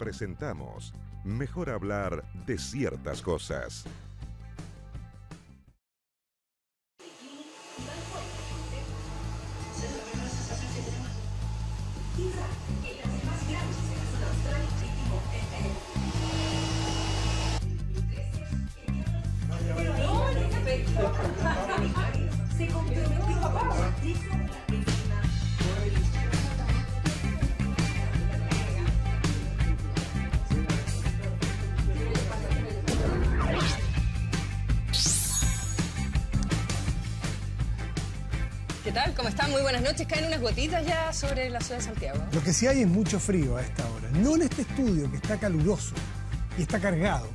Presentamos Mejor hablar de ciertas cosas. Se comprometió papá. ¿Qué tal? ¿Cómo están? Muy buenas noches. Caen unas gotitas ya sobre la ciudad de Santiago. Lo que sí hay es mucho frío a esta hora. No en este estudio, que está caluroso y está cargado.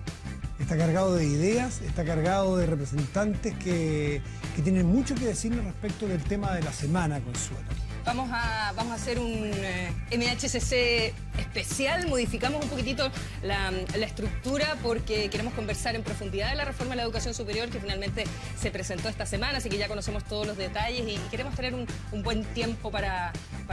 Está cargado de ideas, está cargado de representantes que tienen mucho que decirnos respecto del tema de la semana, Consuelo. Vamos a hacer un MHCC especial. Modificamos un poquitito la estructura porque queremos conversar en profundidad de la reforma de la educación superior que finalmente se presentó esta semana, así que ya conocemos todos los detalles y queremos tener un buen tiempo para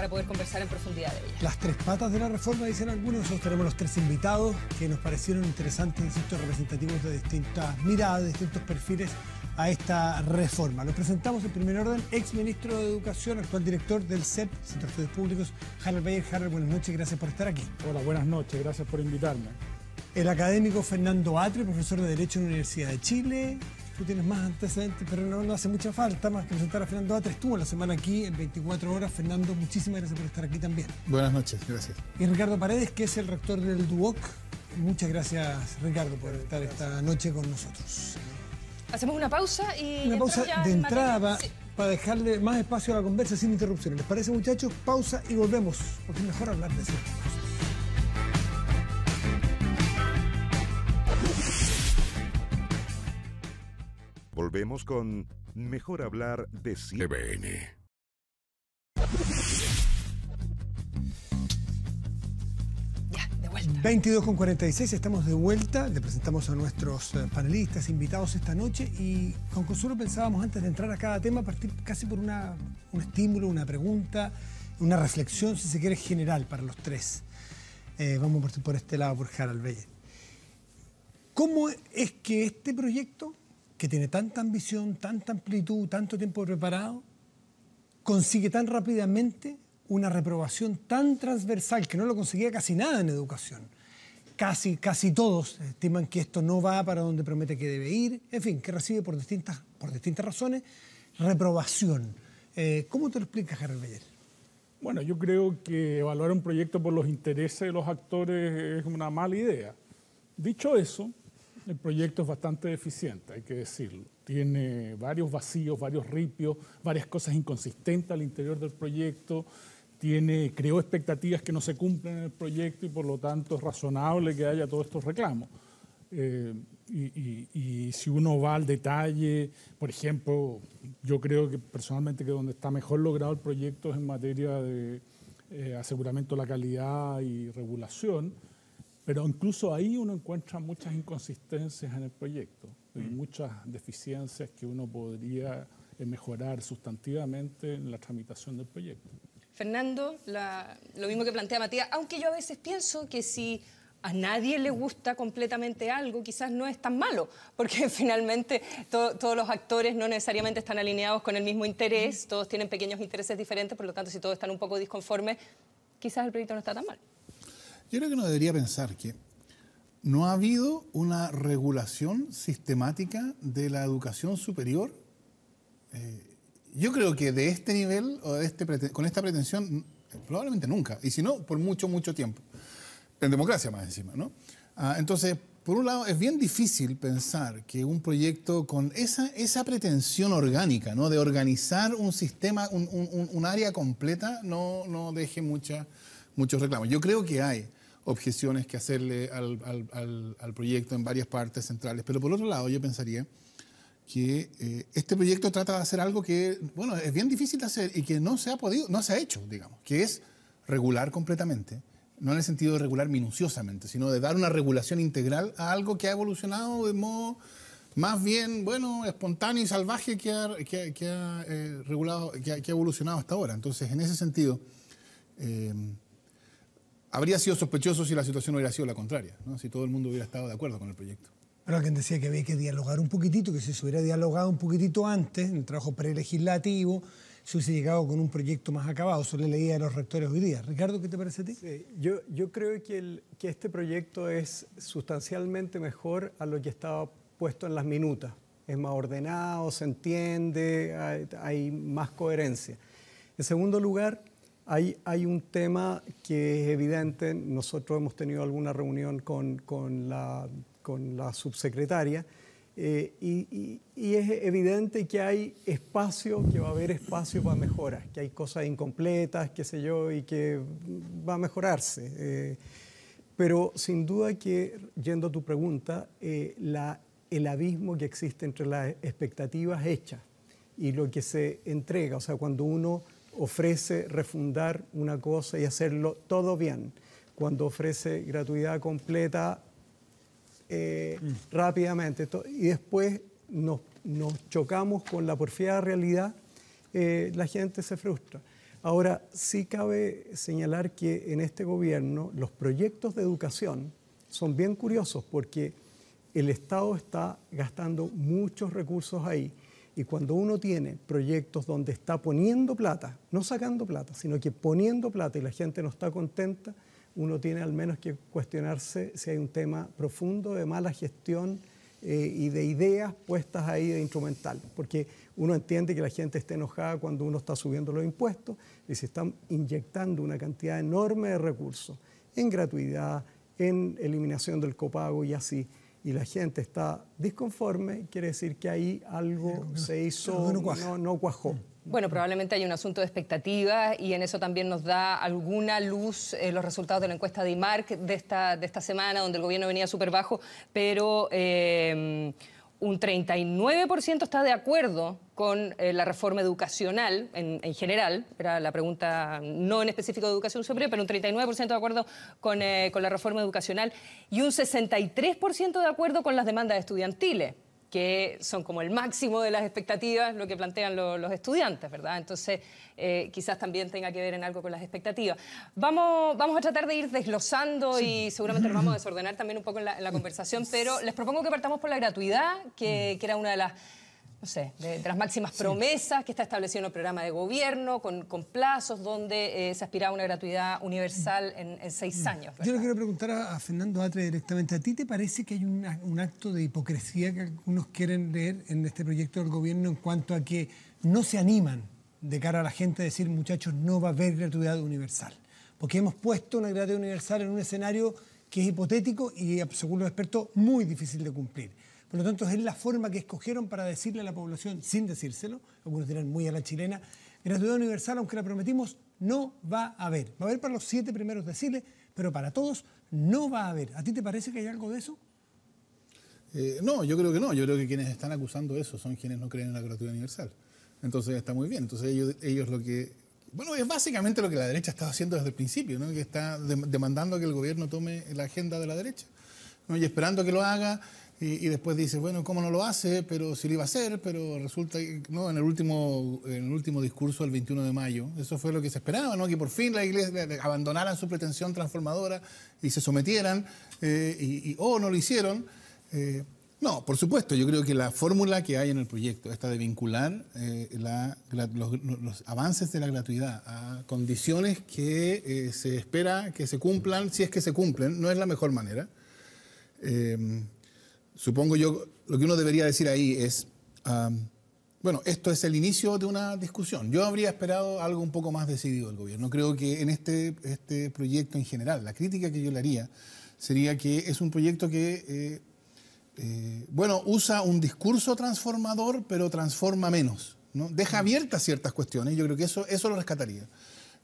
poder conversar en profundidad de ella. Las tres patas de la reforma, dicen algunos. Nosotros tenemos los tres invitados que nos parecieron interesantes, insisto, representativos de distintas miradas, de distintos perfiles a esta reforma. Lo presentamos en primer orden, ex ministro de Educación, actual director del CEP, Centro de Estudios Públicos, Harold Bayer. Harold, buenas noches, gracias por estar aquí. Hola, buenas noches, gracias por invitarme. El académico Fernando Atri, profesor de Derecho en la Universidad de Chile. Tú tienes más antecedentes, pero no hace mucha falta más que presentar a Fernando Atri. Estuvo la semana aquí en 24 horas. Fernando, muchísimas gracias por estar aquí también. Buenas noches, gracias. Y Ricardo Paredes, que es el rector del DUOC. Muchas gracias, Ricardo, por estar esta noche con nosotros. Hacemos una pausa y... Una pausa de entrada sí, para dejarle más espacio a la conversa sin interrupciones. ¿Les parece, muchachos? Pausa y volvemos, porque es mejor hablar de ciertas cosas. Volvemos con Mejor hablar de CBN. ya, de vuelta. 22:46, estamos de vuelta. Le presentamos a nuestros panelistas, invitados esta noche. Y con Consuelo pensábamos, antes de entrar a cada tema, partir casi por un estímulo, una pregunta, una reflexión, si se quiere, general para los tres. Vamos a partir por este lado, por Harold Bayer. ¿Cómo es que este proyecto, que tiene tanta ambición, tanta amplitud, tanto tiempo preparado, consigue tan rápidamente una reprobación tan transversal que no lo conseguía casi nada en educación? Casi todos estiman que esto no va para donde promete que debe ir, en fin, que recibe por distintas razones reprobación. ¿Cómo te lo explicas, Harold Bayer? Bueno, yo creo que evaluar un proyecto por los intereses de los actores es una mala idea. Dicho eso, el proyecto es bastante deficiente, hay que decirlo. Tiene varios vacíos, varios ripios, varias cosas inconsistentes al interior del proyecto. Creó expectativas que no se cumplen en el proyecto y por lo tanto es razonable que haya todos estos reclamos. Y si uno va al detalle, por ejemplo, yo creo que personalmente que donde está mejor logrado el proyecto es en materia de aseguramiento de la calidad y regulación. Pero incluso ahí uno encuentra muchas inconsistencias en el proyecto y muchas deficiencias que uno podría mejorar sustantivamente en la tramitación del proyecto. Fernando, lo mismo que plantea Matías, aunque yo a veces pienso que si a nadie le gusta completamente algo, quizás no es tan malo, porque finalmente todos los actores no necesariamente están alineados con el mismo interés, todos tienen pequeños intereses diferentes, por lo tanto, si todos están un poco disconformes, quizás el proyecto no está tan mal. Yo creo que uno debería pensar que no ha habido una regulación sistemática de la educación superior. Yo creo que de este nivel o con esta pretensión, probablemente nunca, y si no, por mucho tiempo. En democracia más encima, ¿no? Entonces, por un lado, es bien difícil pensar que un proyecto con esa pretensión orgánica, ¿no?, de organizar un sistema, un área completa, no deje muchos reclamos. Yo creo que hay objeciones que hacerle al proyecto en varias partes centrales, pero por otro lado yo pensaría que este proyecto trata de hacer algo que, bueno, es bien difícil de hacer y que no se ha hecho, digamos, que es regular completamente, no en el sentido de regular minuciosamente, sino de dar una regulación integral a algo que ha evolucionado de modo más bien, bueno, espontáneo y salvaje que ha evolucionado hasta ahora. Entonces, en ese sentido, habría sido sospechoso si la situación hubiera sido la contraria, ¿no? Si todo el mundo hubiera estado de acuerdo con el proyecto. Pero alguien decía que había que dialogar un poquitito, que si se hubiera dialogado un poquitito antes, en el trabajo prelegislativo, se hubiese llegado con un proyecto más acabado. Eso le leía a los rectores hoy día. Ricardo, ¿qué te parece a ti? Sí, yo creo que este proyecto es sustancialmente mejor a lo que estaba puesto en las minutas. Es más ordenado, se entiende, hay más coherencia. En segundo lugar, hay un tema que es evidente. Nosotros hemos tenido alguna reunión con la subsecretaria y es evidente que hay espacio, que va a haber espacio para mejoras, que hay cosas incompletas, qué sé yo, y que va a mejorarse. Pero sin duda que, yendo a tu pregunta, el abismo que existe entre las expectativas hechas y lo que se entrega, o sea, cuando uno ofrece refundar una cosa y hacerlo todo bien, cuando ofrece gratuidad completa rápidamente, y después nos chocamos con la porfiada realidad, la gente se frustra. Ahora, sí cabe señalar que en este gobierno los proyectos de educación son bien curiosos porque el Estado está gastando muchos recursos ahí, y cuando uno tiene proyectos donde está poniendo plata, no sacando plata, sino que poniendo plata y la gente no está contenta, uno tiene al menos que cuestionarse si hay un tema profundo de mala gestión y de ideas puestas ahí de instrumental, porque uno entiende que la gente esté enojada cuando uno está subiendo los impuestos y se están inyectando una cantidad enorme de recursos en gratuidad, en eliminación del copago y así, y la gente está disconforme, quiere decir que ahí algo se hizo, no cuajó. Bueno, probablemente hay un asunto de expectativas y en eso también nos da alguna luz los resultados de la encuesta de IMARC de esta semana, donde el gobierno venía súper bajo, pero un 39% está de acuerdo con la reforma educacional en general, era la pregunta no en específico de educación superior, pero un 39% de acuerdo con la reforma educacional y un 63% de acuerdo con las demandas estudiantiles, que son como el máximo de las expectativas, lo que plantean los estudiantes, ¿verdad? Entonces, quizás también tenga que ver en algo con las expectativas. Vamos a tratar de ir desglosando y seguramente nos vamos a desordenar también un poco en la conversación, pero les propongo que partamos por la gratuidad, que era una de las, no sé, de las máximas promesas que está establecido en el programa de gobierno, con plazos donde se aspiraba a una gratuidad universal en 6 años, ¿verdad? Yo le quiero preguntar a Fernando Atre directamente. ¿A ti te parece que hay un acto de hipocresía que algunos quieren leer en este proyecto del gobierno en cuanto a que no se animan de cara a la gente a decir, muchachos, no va a haber gratuidad universal? Porque hemos puesto una gratuidad universal en un escenario que es hipotético y, según los expertos, muy difícil de cumplir. Por lo tanto, es la forma que escogieron para decirle a la población, sin decírselo, algunos dirán muy a la chilena, gratuidad universal, aunque la prometimos, no va a haber. Va a haber para los 7 primeros deciles, pero para todos no va a haber. ¿A ti te parece que hay algo de eso? No, yo creo que no. Yo creo que quienes están acusando eso son quienes no creen en la gratuidad universal. Entonces está muy bien. Entonces ellos lo que... Bueno, es básicamente lo que la derecha estaba haciendo desde el principio, ¿no? Que está demandando que el gobierno tome la agenda de la derecha, ¿no? Y esperando que lo haga. Y después dice, bueno, ¿cómo no lo hace? Pero sí lo iba a hacer, pero resulta que no, en el último discurso del 21 de mayo, eso fue lo que se esperaba, ¿no? Que por fin la Iglesia abandonaran su pretensión transformadora y se sometieran, no lo hicieron. No, por supuesto, yo creo que la fórmula que hay en el proyecto, esta de vincular los avances de la gratuidad a condiciones que se espera que se cumplan, si es que se cumplen, no es la mejor manera. Supongo yo, lo que uno debería decir ahí es, bueno, esto es el inicio de una discusión. Yo habría esperado algo un poco más decidido del gobierno. Creo que en este proyecto en general, la crítica que yo le haría sería que es un proyecto que, usa un discurso transformador, pero transforma menos, ¿no? Deja abiertas ciertas cuestiones, yo creo que eso lo rescataría.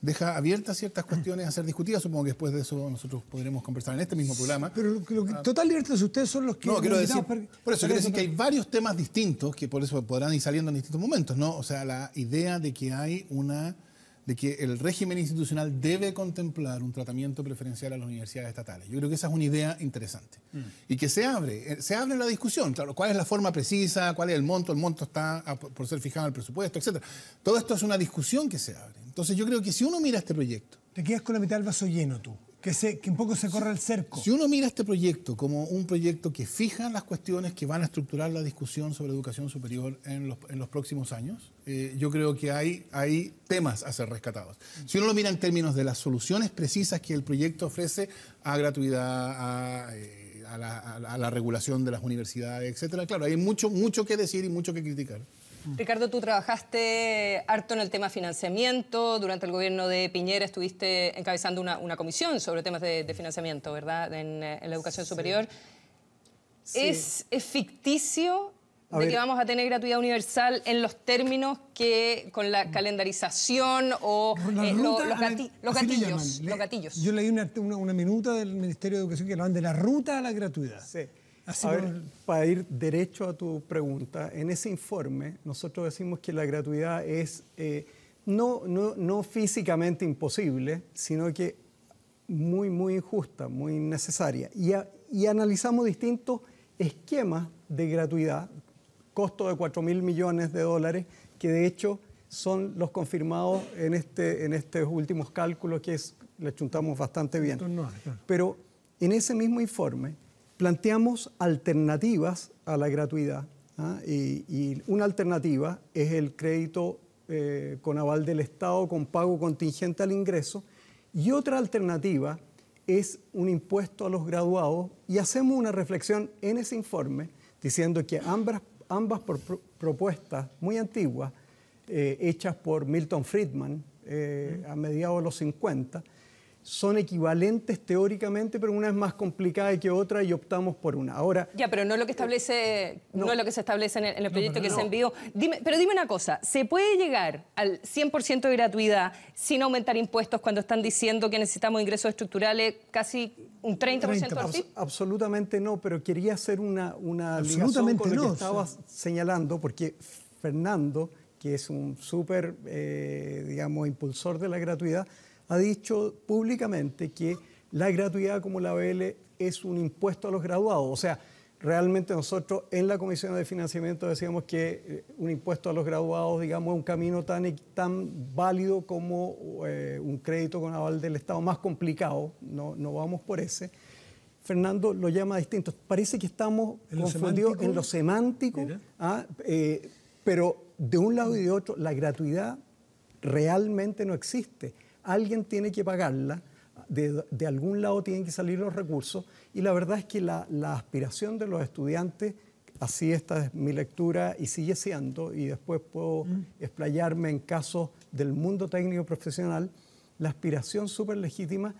Deja abiertas ciertas cuestiones a ser discutidas. Supongo que después de eso nosotros podremos conversar en este mismo programa. Pero lo que total libertad, ustedes son los que... No, quiero decir, por eso quiero decir que hay varios temas distintos que por eso podrán ir saliendo en distintos momentos, ¿no? O sea, la idea de que de que el régimen institucional debe contemplar un tratamiento preferencial a las universidades estatales. Yo creo que esa es una idea interesante. Y que se abre la discusión, claro, cuál es la forma precisa, cuál es el monto está por ser fijado en el presupuesto, etc. Todo esto es una discusión que se abre. Entonces yo creo que si uno mira este proyecto... Te quedas con la mitad del vaso lleno tú. que un poco se corra el cerco. Si uno mira este proyecto como un proyecto que fija las cuestiones que van a estructurar la discusión sobre educación superior en los próximos años, yo creo que hay temas a ser rescatados. Si uno lo mira en términos de las soluciones precisas que el proyecto ofrece a gratuidad, a la regulación de las universidades, etcétera, claro, hay mucho que decir y mucho que criticar. Ricardo, tú trabajaste harto en el tema financiamiento. Durante el gobierno de Piñera estuviste encabezando una comisión sobre temas de financiamiento, ¿verdad?, en la educación superior. Sí. ¿Es ficticio de que vamos a tener gratuidad universal en los términos que con la calendarización o los gatillos? Yo leí una minuta del Ministerio de Educación que hablaban de la ruta a la gratuidad. Sí. Así a ver, para ir derecho a tu pregunta, en ese informe nosotros decimos que la gratuidad es no físicamente imposible, sino que muy injusta, muy necesaria. Y analizamos distintos esquemas de gratuidad, costo de 4.000 millones de dólares, que de hecho son los confirmados en estos últimos cálculos, que le chuntamos bastante bien. Pero en ese mismo informe planteamos alternativas a la gratuidad, ¿ah? Y una alternativa es el crédito con aval del Estado con pago contingente al ingreso, y otra alternativa es un impuesto a los graduados, y hacemos una reflexión en ese informe diciendo que ambas propuestas muy antiguas, hechas por Milton Friedman a mediados de los 50, son equivalentes teóricamente, pero una es más complicada que otra y optamos por una. Ahora, ya, pero no es lo que establece, no es lo que se establece en el proyecto que se envió. Pero dime una cosa, ¿se puede llegar al 100% de gratuidad sin aumentar impuestos cuando están diciendo que necesitamos ingresos estructurales casi un 30% del PIB? Absolutamente no, pero quería hacer una ligación con lo que estabas señalando, porque Fernando, que es un súper, impulsor de la gratuidad, ha dicho públicamente que la gratuidad, como la ve, es un impuesto a los graduados. O sea, realmente nosotros en la Comisión de Financiamiento decíamos que un impuesto a los graduados, digamos, es un camino tan válido como un crédito con aval del Estado, más complicado, no vamos por ese. Fernando lo llama distinto. Parece que estamos confundidos en lo semántico, pero de un lado y de otro la gratuidad realmente no existe. Alguien tiene que pagarla, de algún lado tienen que salir los recursos, y la verdad es que la aspiración de los estudiantes, así esta es mi lectura y sigue siendo, y después puedo explayarme en casos del mundo técnico profesional, la aspiración súper legítima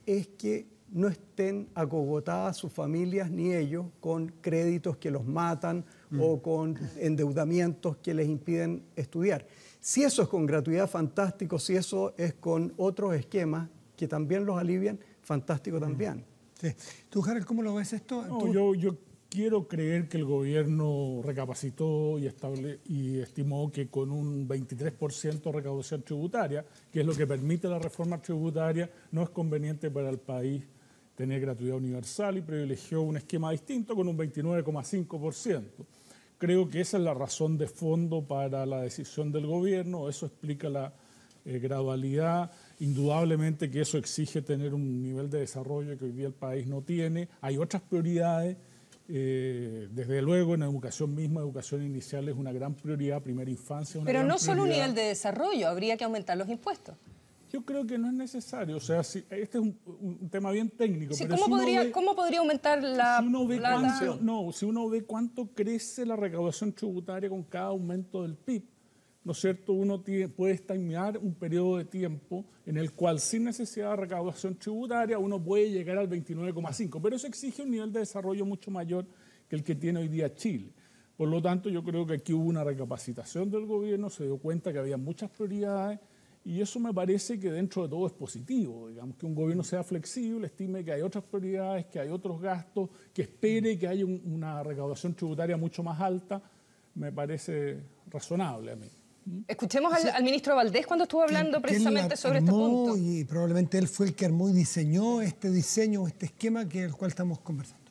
es que no estén acogotadas sus familias ni ellos con créditos que los matan o con endeudamientos que les impiden estudiar. Si eso es con gratuidad, fantástico. Si eso es con otros esquemas que también los alivian, fantástico también. Sí. ¿Tú, Harold, cómo lo ves esto? No, yo quiero creer que el gobierno recapacitó y estimó que con un 23% de recaudación tributaria, que es lo que permite la reforma tributaria, no es conveniente para el país tener gratuidad universal, y privilegió un esquema distinto con un 29,5%. Creo que esa es la razón de fondo para la decisión del gobierno. Eso explica la gradualidad. Indudablemente que eso exige tener un nivel de desarrollo que hoy día el país no tiene. Hay otras prioridades. Desde luego, en educación misma, educación inicial es una gran prioridad, primera infancia. Pero no solo un nivel de desarrollo, habría que aumentar los impuestos. Yo creo que no es necesario. O sea, este es un tema bien técnico. Sí, pero ¿cómo podría aumentar la plata? Si uno ve cuánto crece la recaudación tributaria con cada aumento del PIB, ¿no es cierto? Uno puede estimar un periodo de tiempo en el cual, sin necesidad de recaudación tributaria, uno puede llegar al 29,5%. Pero eso exige un nivel de desarrollo mucho mayor que el que tiene hoy día Chile. Por lo tanto, yo creo que aquí hubo una recapacitación del gobierno, se dio cuenta que había muchas prioridades, y eso me parece que dentro de todo es positivo. Digamos, que un gobierno sea flexible, estime que hay otras prioridades, que hay otros gastos, que espere que haya una recaudación tributaria mucho más alta, me parece razonable a mí. Escuchemos al ministro Valdés cuando estuvo hablando precisamente sobre este punto. Y probablemente él fue el que armó y diseñó este diseño, este esquema del cual estamos conversando.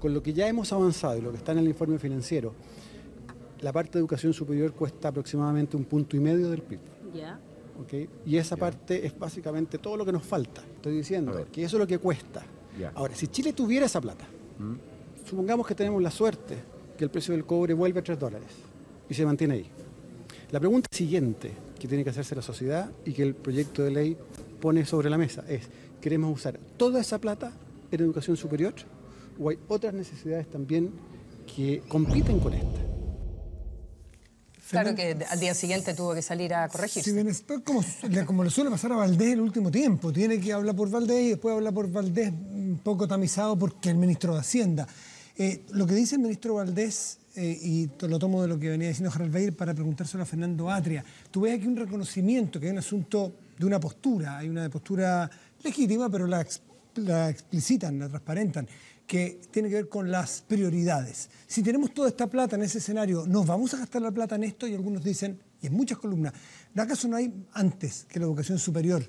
Con lo que ya hemos avanzado y lo que está en el informe financiero, la parte de educación superior cuesta aproximadamente 1,5 puntos del PIB. ¿Ya? ¿ok? Y esa parte es básicamente todo lo que nos falta. Estoy diciendo que eso es lo que cuesta. Ahora, si Chile tuviera esa plata, supongamos que tenemos la suerte que el precio del cobre vuelve a $3 y se mantiene ahí. La pregunta siguiente que tiene que hacerse la sociedad y que el proyecto de ley pone sobre la mesa es: ¿queremos usar toda esa plata en educación superior o hay otras necesidades también que compiten con esta? Claro que al día siguiente tuvo que salir a corregirse. Si bien esto, como le suele pasar a Valdés el último tiempo, tiene que hablar por Valdés y después habla por Valdés un poco tamizado porque el ministro de Hacienda. Lo que dice el ministro Valdés, y lo tomo de lo que venía diciendo Harald Weyer para preguntárselo a Fernando Atria, tú ves aquí un reconocimiento, que hay un asunto de una postura, hay una postura legítima, pero la explicitan, la transparentan, que tiene que ver con las prioridades. Si tenemos toda esta plata en ese escenario, ¿nos vamos a gastar la plata en esto? Y algunos dicen, y en muchas columnas, ¿acaso no hay, antes que la educación superior,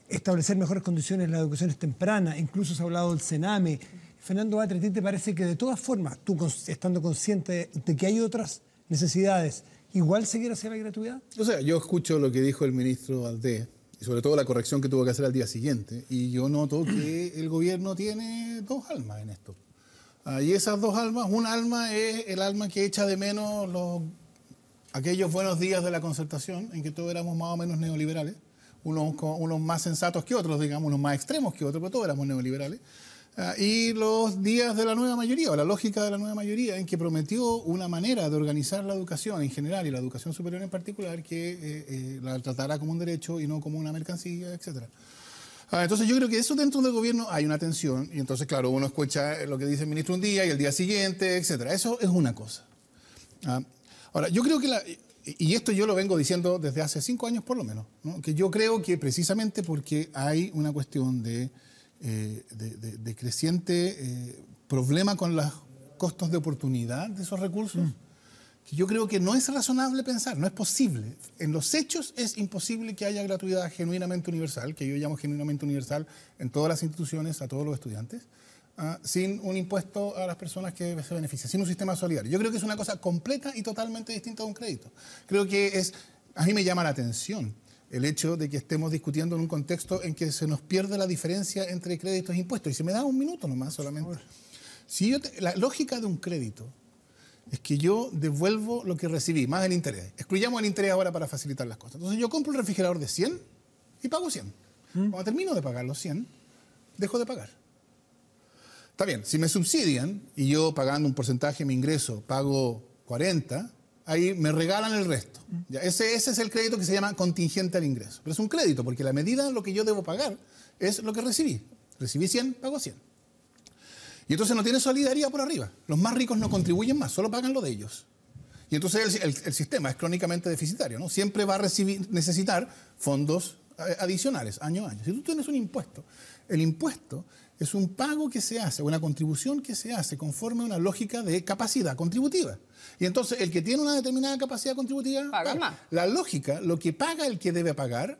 establecer mejores condiciones en las educaciones tempranas? Incluso se ha hablado del Sename. Fernando Atria, ¿a ti te parece que de todas formas, tú estando consciente de que hay otras necesidades, igual seguir hacia la gratuidad? O sea, yo escucho lo que dijo el ministro Valdés, y sobre todo la corrección que tuvo que hacer al día siguiente, y yo noto que el gobierno tiene dos almas en esto. Y esas dos almas, un alma es el alma que echa de menos aquellos buenos días de la concertación, en que todos éramos más o menos neoliberales, unos más sensatos que otros, digamos, unos más extremos que otros, pero todos éramos neoliberales. Y los días de la nueva mayoría, o la lógica de la nueva mayoría, en que prometió una manera de organizar la educación en general y la educación superior en particular que la tratara como un derecho y no como una mercancía, etc. Entonces yo creo que eso dentro del gobierno hay una tensión y entonces, claro, uno escucha lo que dice el ministro un día y el día siguiente, etc. Eso es una cosa. Ahora, yo creo que y esto yo lo vengo diciendo desde hace 5 años por lo menos, ¿no? Que yo creo que precisamente porque hay una cuestión de creciente problema con los costos de oportunidad de esos recursos, que yo creo que no es razonable pensar, no es posible. En los hechos es imposible que haya gratuidad genuinamente universal, que yo llamo genuinamente universal en todas las instituciones, a todos los estudiantes, sin un impuesto a las personas que se benefician, sin un sistema solidario. Yo creo que es una cosa completa y totalmente distinta a un crédito. Creo que a mí me llama la atención el hecho de que estemos discutiendo en un contexto en que se nos pierde la diferencia entre créditos e impuestos. Y se me da un minuto nomás solamente. La lógica de un crédito es que yo devuelvo lo que recibí, más el interés. Excluyamos el interés ahora para facilitar las cosas. Entonces yo compro un refrigerador de 100 y pago 100. Cuando termino de pagar los 100, dejo de pagar. Está bien, si me subsidian y yo pagando un porcentaje de mi ingreso pago 40, ahí me regalan el resto. Ya, ese es el crédito que se llama contingente al ingreso. Pero es un crédito porque la medida de lo que yo debo pagar es lo que recibí. Recibí 100, pago 100. Y entonces no tiene solidaridad por arriba. Los más ricos no contribuyen más, solo pagan lo de ellos. Y entonces el sistema es crónicamente deficitario, ¿no? Siempre va a necesitar fondos adicionales, año a año. Si tú tienes un impuesto, el impuesto es un pago que se hace, una contribución que se hace conforme a una lógica de capacidad contributiva. Y entonces el que tiene una determinada capacidad contributiva paga más. La lógica, lo que paga el que debe pagar,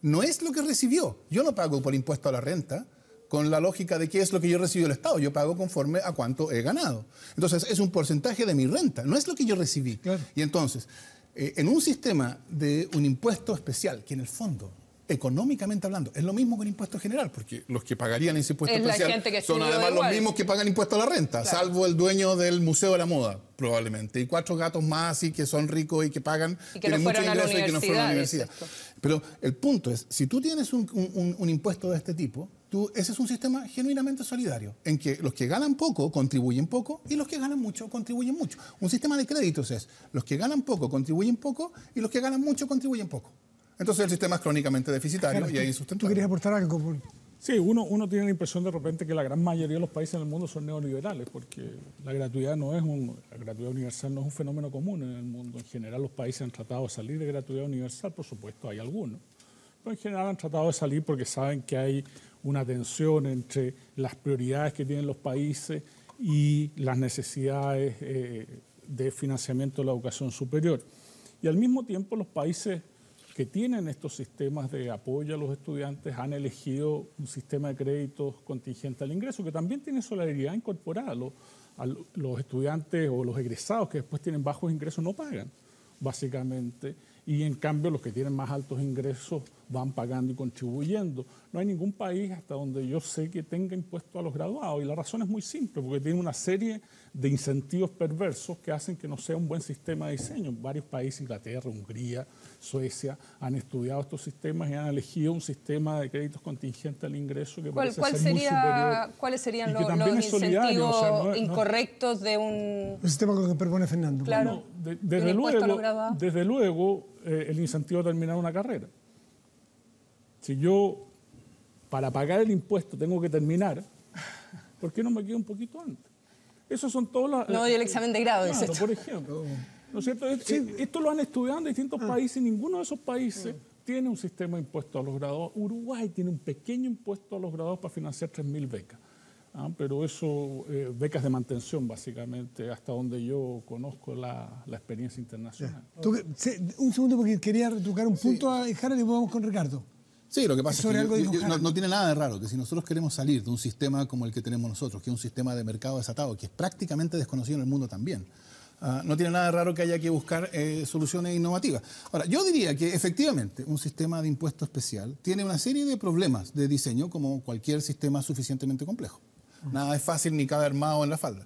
no es lo que recibió. Yo no pago por impuesto a la renta con la lógica de qué es lo que yo recibió del Estado. Yo pago conforme a cuánto he ganado. Entonces es un porcentaje de mi renta, no es lo que yo recibí. Claro. Y entonces, en un sistema de un impuesto especial, que en el fondo, económicamente hablando, es lo mismo que un impuesto general, porque los que pagarían ese impuesto especial son además los mismos que pagan impuesto a la renta, claro, salvo el dueño del Museo de la Moda, probablemente, y 4 gatos más y que son ricos y que pagan, y que no fueron a la universidad. Pero el punto es, si tú tienes un impuesto de este tipo, ese es un sistema genuinamente solidario, en que los que ganan poco contribuyen poco y los que ganan mucho contribuyen mucho. Un sistema de créditos es, los que ganan poco contribuyen poco y los que ganan mucho contribuyen poco. Entonces el sistema es crónicamente deficitario y es insustentable. ¿Tú querías aportar algo? Sí, uno tiene la impresión de repente que la gran mayoría de los países en el mundo son neoliberales, porque la gratuidad la gratuidad universal no es un fenómeno común en el mundo. En general los países han tratado de salir de gratuidad universal, por supuesto hay algunos, pero en general han tratado de salir porque saben que hay una tensión entre las prioridades que tienen los países y las necesidades de financiamiento de la educación superior. Y al mismo tiempo los países que tienen estos sistemas de apoyo a los estudiantes han elegido un sistema de créditos contingente al ingreso que también tiene solidaridad incorporada. Los estudiantes o los egresados que después tienen bajos ingresos no pagan, básicamente, y en cambio los que tienen más altos ingresos van pagando y contribuyendo. No hay ningún país hasta donde yo sé que tenga impuestos a los graduados, y la razón es muy simple, porque tiene una serie de incentivos perversos que hacen que no sea un buen sistema de diseño. Varios países, Inglaterra, Hungría, Suecia, han estudiado estos sistemas y han elegido un sistema de créditos contingentes al ingreso que parece ser muy superior. ¿Cuáles serían Y que también los es solidario, incentivos o sea, no incorrectos de un... El sistema que propone Fernando. Claro. No, desde luego, el incentivo a terminar una carrera. Si yo, para pagar el impuesto, tengo que terminar, ¿por qué no me quedo un poquito antes? Esos son todos los... No doy el examen de grado, claro, dice. por ejemplo. ¿No es cierto? Esto lo han estudiado en distintos países, y ninguno de esos países tiene un sistema de impuestos a los graduados. Uruguay tiene un pequeño impuesto a los graduados para financiar 3.000 becas. Pero eso, becas de mantención, básicamente, hasta donde yo conozco la experiencia internacional. Un segundo, porque quería retocar un punto a Harold y vamos con Ricardo. Sí, lo que pasa Sobre es algo que dijo Harold. no tiene nada de raro que si nosotros queremos salir de un sistema como el que tenemos nosotros, que es un sistema de mercado desatado, que es prácticamente desconocido en el mundo también, no tiene nada de raro que haya que buscar soluciones innovativas. Ahora, yo diría que efectivamente un sistema de impuesto especial tiene una serie de problemas de diseño como cualquier sistema suficientemente complejo. Nada es fácil ni cabe armado en la falda.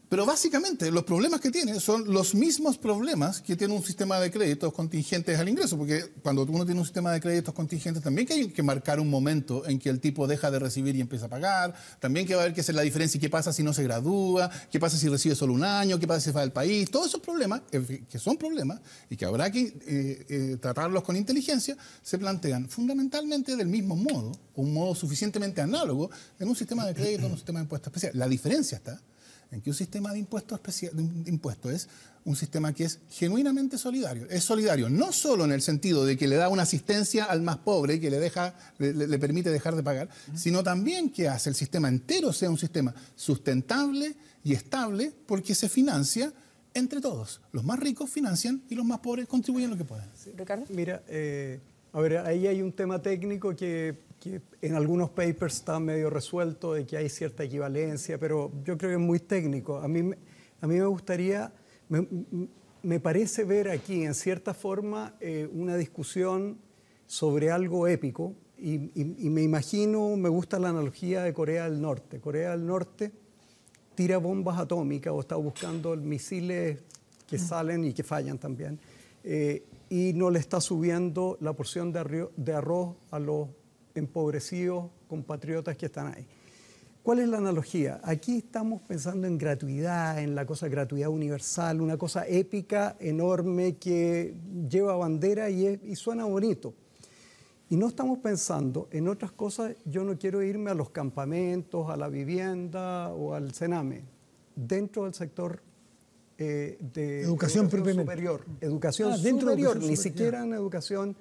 Pero básicamente los problemas que tiene son los mismos problemas que tiene un sistema de créditos contingentes al ingreso, porque cuando uno tiene un sistema de créditos contingentes también que hay que marcar un momento en que el tipo deja de recibir y empieza a pagar, también que va a haber que hacer la diferencia y qué pasa si no se gradúa, qué pasa si recibe solo un año, qué pasa si se va del país, todos esos problemas, que son problemas y que habrá que tratarlos con inteligencia, se plantean fundamentalmente del mismo modo, un modo suficientemente análogo en un sistema de crédito, en un sistema de impuesto especial. La diferencia está en que un sistema de impuesto es un sistema que es genuinamente solidario. Es solidario no solo en el sentido de que le da una asistencia al más pobre y que le permite dejar de pagar, sino también que hace el sistema entero sea un sistema sustentable y estable porque se financia entre todos. Los más ricos financian y los más pobres contribuyen lo que pueden. Sí, Ricardo. Mira, a ver, ahí hay un tema técnico que en algunos papers está medio resuelto, de que hay cierta equivalencia, pero yo creo que es muy técnico. A mí me gustaría, me parece ver aquí en cierta forma una discusión sobre algo épico y me imagino, me gusta la analogía de Corea del Norte. Corea del Norte tira bombas atómicas o está buscando misiles que salen y que fallan también, y no le está subiendo la porción de arroz a los empobrecidos compatriotas que están ahí. ¿Cuál es la analogía? Aquí estamos pensando en gratuidad, en la cosa gratuidad universal, una cosa épica, enorme, que lleva bandera y suena bonito. Y no estamos pensando en otras cosas. Yo no quiero irme a los campamentos, a la vivienda o al Sename. Dentro del sector de educación superior. Educación superior, ni siquiera en educación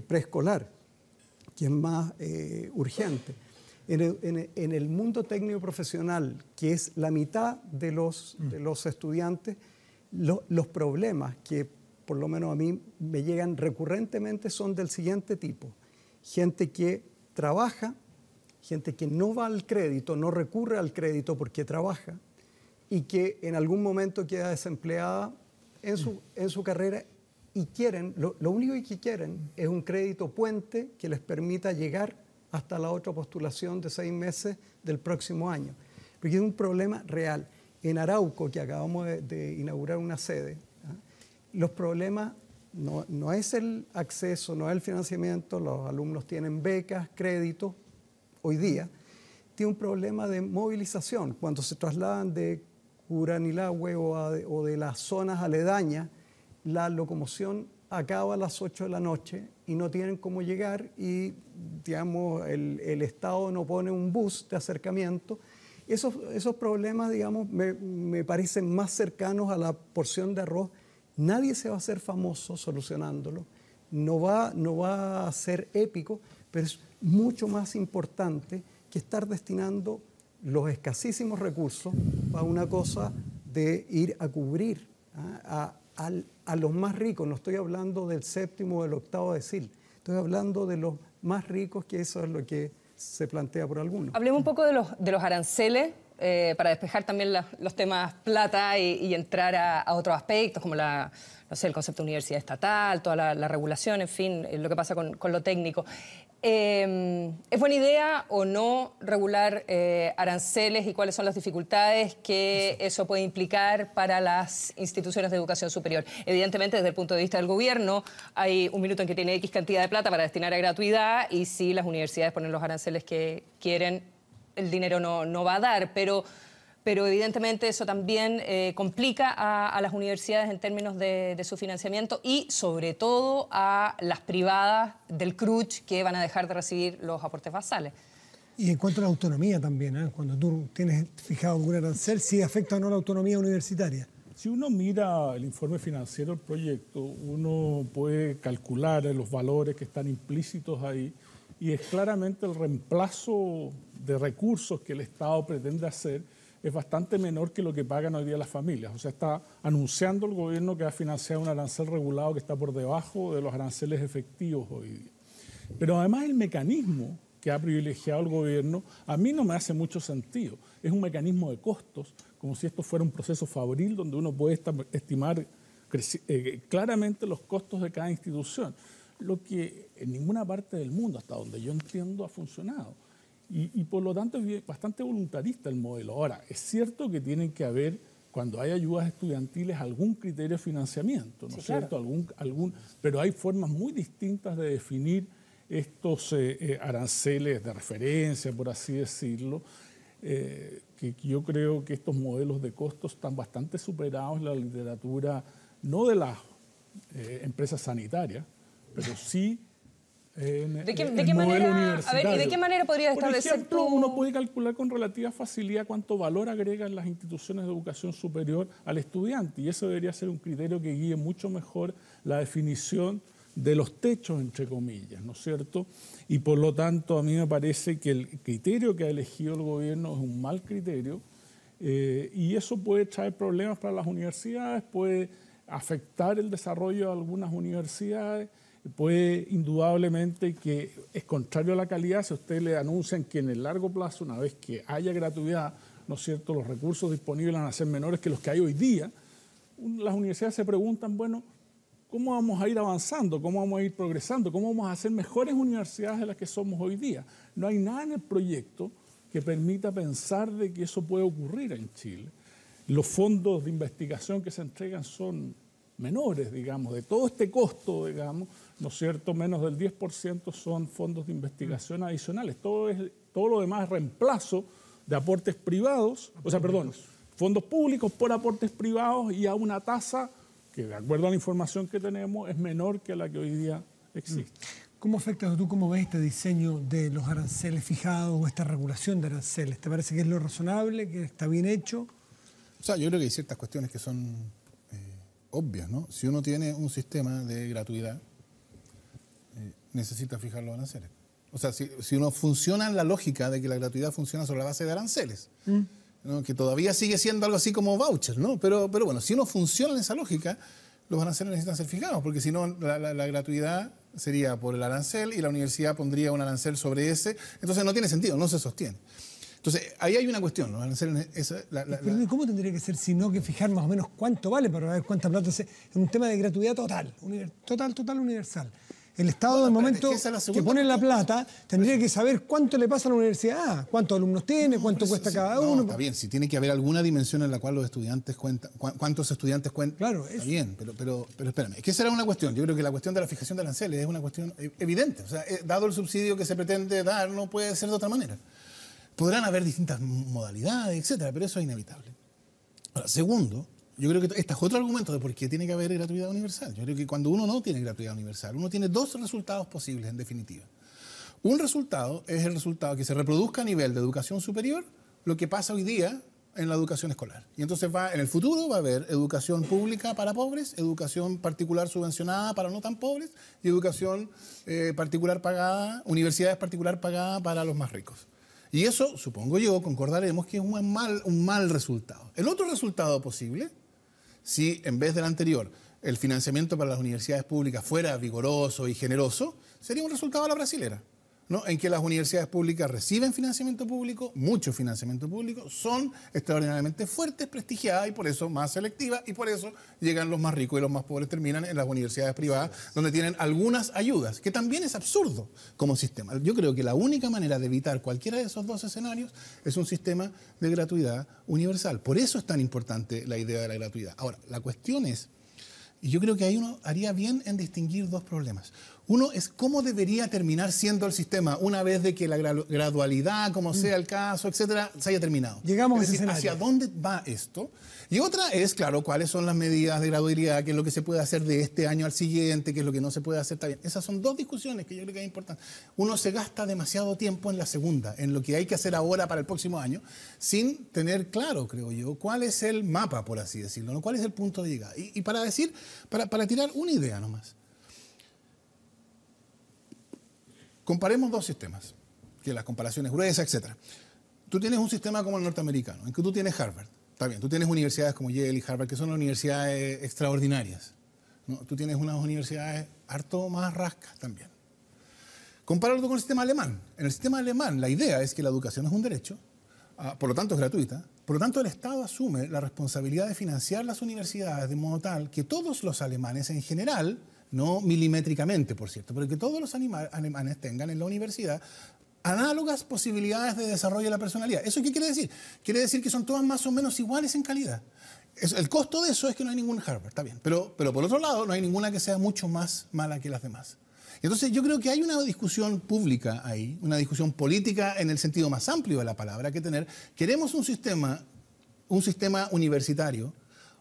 preescolar, que es más urgente. En el mundo técnico profesional, que es la mitad de los estudiantes, los problemas que por lo menos a mí me llegan recurrentemente son del siguiente tipo. Gente que trabaja, gente que no va al crédito, no recurre al crédito porque trabaja y que en algún momento queda desempleada en su carrera y quieren, lo único que quieren es un crédito puente que les permita llegar hasta la otra postulación de 6 meses del próximo año. Porque es un problema real. En Arauco, que acabamos de inaugurar una sede, los problemas no es el acceso, no es el financiamiento, los alumnos tienen becas, créditos, hoy día, tiene un problema de movilización. Cuando se trasladan de Curanilahue o de las zonas aledañas, la locomoción acaba a las 8 de la noche y no tienen cómo llegar y, digamos, el Estado no pone un bus de acercamiento. Esos problemas, digamos, me parecen más cercanos a la porción de arroz. Nadie se va a hacer famoso solucionándolo, no va a ser épico, pero es mucho más importante que estar destinando los escasísimos recursos para una cosa de ir a cubrir a los más ricos. No estoy hablando del séptimo o del octavo decil, estoy hablando de los más ricos, que eso es lo que se plantea por algunos. Hablemos un poco de los aranceles para despejar también los temas plata y entrar a otros aspectos, como no sé, el concepto de universidad estatal, toda la regulación, en fin, lo que pasa con lo técnico. ¿Es buena idea o no regular aranceles y cuáles son las dificultades que eso puede implicar para las instituciones de educación superior? Evidentemente, desde el punto de vista del gobierno, hay un minuto en que tiene X cantidad de plata para destinar a gratuidad y si las universidades ponen los aranceles que quieren, el dinero no va a dar, pero evidentemente eso también complica a las universidades en términos de su financiamiento y sobre todo a las privadas del CRUCH que van a dejar de recibir los aportes basales. Y en cuanto a la autonomía también, cuando tú tienes fijado algún arancel, ¿sí afecta o no la autonomía universitaria? Si uno mira el informe financiero del proyecto, uno puede calcular los valores que están implícitos ahí y es claramente el reemplazo de recursos que el Estado pretende hacer es bastante menor que lo que pagan hoy día las familias. O sea, está anunciando el gobierno que va a financiar un arancel regulado que está por debajo de los aranceles efectivos hoy día. Pero además el mecanismo que ha privilegiado el gobierno a mí no me hace mucho sentido. Es un mecanismo de costos, como si esto fuera un proceso fabril donde uno puede estimar claramente los costos de cada institución, lo que en ninguna parte del mundo, hasta donde yo entiendo, ha funcionado. Y por lo tanto es bastante voluntarista el modelo. Ahora, es cierto que tiene que haber, cuando hay ayudas estudiantiles, algún criterio de financiamiento, ¿no es cierto? Pero hay formas muy distintas de definir estos aranceles de referencia, por así decirlo, que yo creo que estos modelos de costos están bastante superados en la literatura, no de las empresas sanitarias, pero sí ¿De qué manera podría establecer? Por ejemplo, uno puede calcular con relativa facilidad cuánto valor agregan las instituciones de educación superior al estudiante y eso debería ser un criterio que guíe mucho mejor la definición de los techos, entre comillas, ¿no es cierto? Y por lo tanto a mí me parece que el criterio que ha elegido el gobierno es un mal criterio y eso puede traer problemas para las universidades, puede afectar el desarrollo de algunas universidades, puede indudablemente que es contrario a la calidad si ustedes le anuncian que en el largo plazo, una vez que haya gratuidad, ¿no es cierto?, los recursos disponibles van a ser menores que los que hay hoy día. Las universidades se preguntan, bueno, ¿cómo vamos a ir avanzando? ¿Cómo vamos a ir progresando? ¿Cómo vamos a hacer mejores universidades de las que somos hoy día? No hay nada en el proyecto que permita pensar de que eso puede ocurrir en Chile. Los fondos de investigación que se entregan son menores, digamos, de todo este costo, digamos, ¿no es cierto? Menos del 10% son fondos de investigación adicionales. Todo lo demás es reemplazo de aportes privados, fondos públicos por aportes privados y a una tasa que, de acuerdo a la información que tenemos, es menor que la que hoy día existe. ¿Cómo afecta tú, cómo ves este diseño de los aranceles fijados o esta regulación de aranceles? ¿Te parece que es lo razonable, que está bien hecho? O sea, yo creo que hay ciertas cuestiones que son obvias, ¿no? Si uno tiene un sistema de gratuidad, necesita fijar los aranceles. O sea, si uno funciona en la lógica de que la gratuidad funciona sobre la base de aranceles, ¿no? Que todavía sigue siendo algo así como vouchers, ¿no? Pero bueno, si uno funciona en esa lógica, los aranceles necesitan ser fijados, porque si no, la gratuidad sería por el arancel y la universidad pondría un arancel sobre ese, entonces no tiene sentido, no se sostiene. Entonces, ahí hay una cuestión, ¿no? Pero ¿cómo tendría que ser si no que fijar más o menos cuánto vale para ver cuánta plata es un tema de gratuidad total universal? El Estado, del momento que pone la plata, tendría que saber cuánto le pasa a la universidad, cuántos alumnos tiene, cuánto cuesta cada uno. Está bien, si tiene que haber alguna dimensión en la cual los estudiantes cuentan, cuántos estudiantes cuentan. Claro, está bien, pero espérame, es que esa era una cuestión. Yo creo que la cuestión de la fijación de aranceles es una cuestión evidente. O sea, dado el subsidio que se pretende dar, no puede ser de otra manera. Podrán haber distintas modalidades, etcétera, pero eso es inevitable. Ahora, segundo, yo creo que este es otro argumento de por qué tiene que haber gratuidad universal. Yo creo que cuando uno no tiene gratuidad universal, uno tiene dos resultados posibles, en definitiva. Un resultado es el resultado que se reproduzca a nivel de educación superior lo que pasa hoy día en la educación escolar. Y entonces en el futuro va a haber educación pública para pobres, educación particular subvencionada para no tan pobres y educación particular pagada, universidades particular pagada para los más ricos. Y eso, supongo yo, concordaremos que es un mal resultado. El otro resultado posible, si en vez del anterior el financiamiento para las universidades públicas fuera vigoroso y generoso, sería un resultado a la brasilera. ¿no? En que las universidades públicas reciben financiamiento público, mucho financiamiento público, son extraordinariamente fuertes, prestigiadas y por eso más selectivas, y por eso llegan los más ricos y los más pobres terminan en las universidades privadas, donde tienen algunas ayudas, que también es absurdo como sistema. Yo creo que la única manera de evitar cualquiera de esos dos escenarios es un sistema de gratuidad universal. Por eso es tan importante la idea de la gratuidad. Ahora, la cuestión es, y yo creo que ahí uno haría bien en distinguir dos problemas. Uno es cómo debería terminar siendo el sistema una vez de que la gradualidad, como sea el caso, etcétera, se haya terminado. Llegamos a ese decir, escenario. ¿hacia dónde va esto? Y otra es, claro, cuáles son las medidas de gradualidad, qué es lo que se puede hacer de este año al siguiente, qué es lo que no se puede hacer también. Esas son dos discusiones que yo creo que es importante. Uno se gasta demasiado tiempo en la segunda, en lo que hay que hacer ahora para el próximo año, sin tener claro, creo yo, cuál es el mapa, por así decirlo, ¿no? Cuál es el punto de llegada. Y para decir, para tirar una idea nomás. Comparemos dos sistemas, que las comparaciones gruesas, etc. Tú tienes un sistema como el norteamericano, en que tú tienes Harvard, está bien, tú tienes universidades como Yale y Harvard, que son universidades extraordinarias, ¿no? Tú tienes unas universidades harto más rascas también. Compáralo con el sistema alemán. En el sistema alemán la idea es que la educación es un derecho, por lo tanto es gratuita, por lo tanto el Estado asume la responsabilidad de financiar las universidades de modo tal que todos los alemanes en general, no milimétricamente, por cierto, pero que todos los alemanes tengan en la universidad análogas posibilidades de desarrollo de la personalidad. ¿Eso qué quiere decir? Quiere decir que son todas más o menos iguales en calidad. El costo de eso es que no hay ningún Harvard, está bien, pero por otro lado no hay ninguna que sea mucho más mala que las demás. Entonces yo creo que hay una discusión pública ahí, una discusión política en el sentido más amplio de la palabra que tener. Queremos un sistema universitario,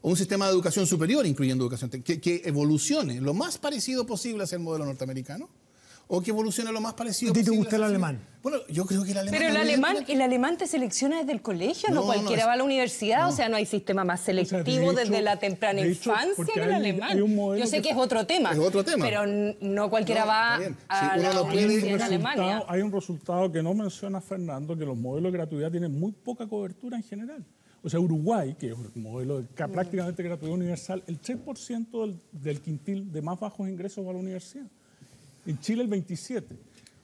o un sistema de educación superior, incluyendo educación técnica, que evolucione lo más parecido posible hacia el modelo norteamericano, o que evolucione lo más parecido posible. ¿A ti te gusta el alemán? Bueno, yo creo que el alemán... Pero el alemán te selecciona desde el colegio, no cualquiera va a la universidad, o sea, no hay sistema más selectivo desde la temprana infancia en el alemán. Yo sé que es otro tema, pero no cualquiera va a la universidad en Alemania. Hay un resultado que no menciona Fernando, que los modelos de gratuidad tienen muy poca cobertura en general. O sea, Uruguay, que es un modelo de prácticamente gratuidad universal, el 3% del quintil de más bajos ingresos va a la universidad. En Chile el 27%.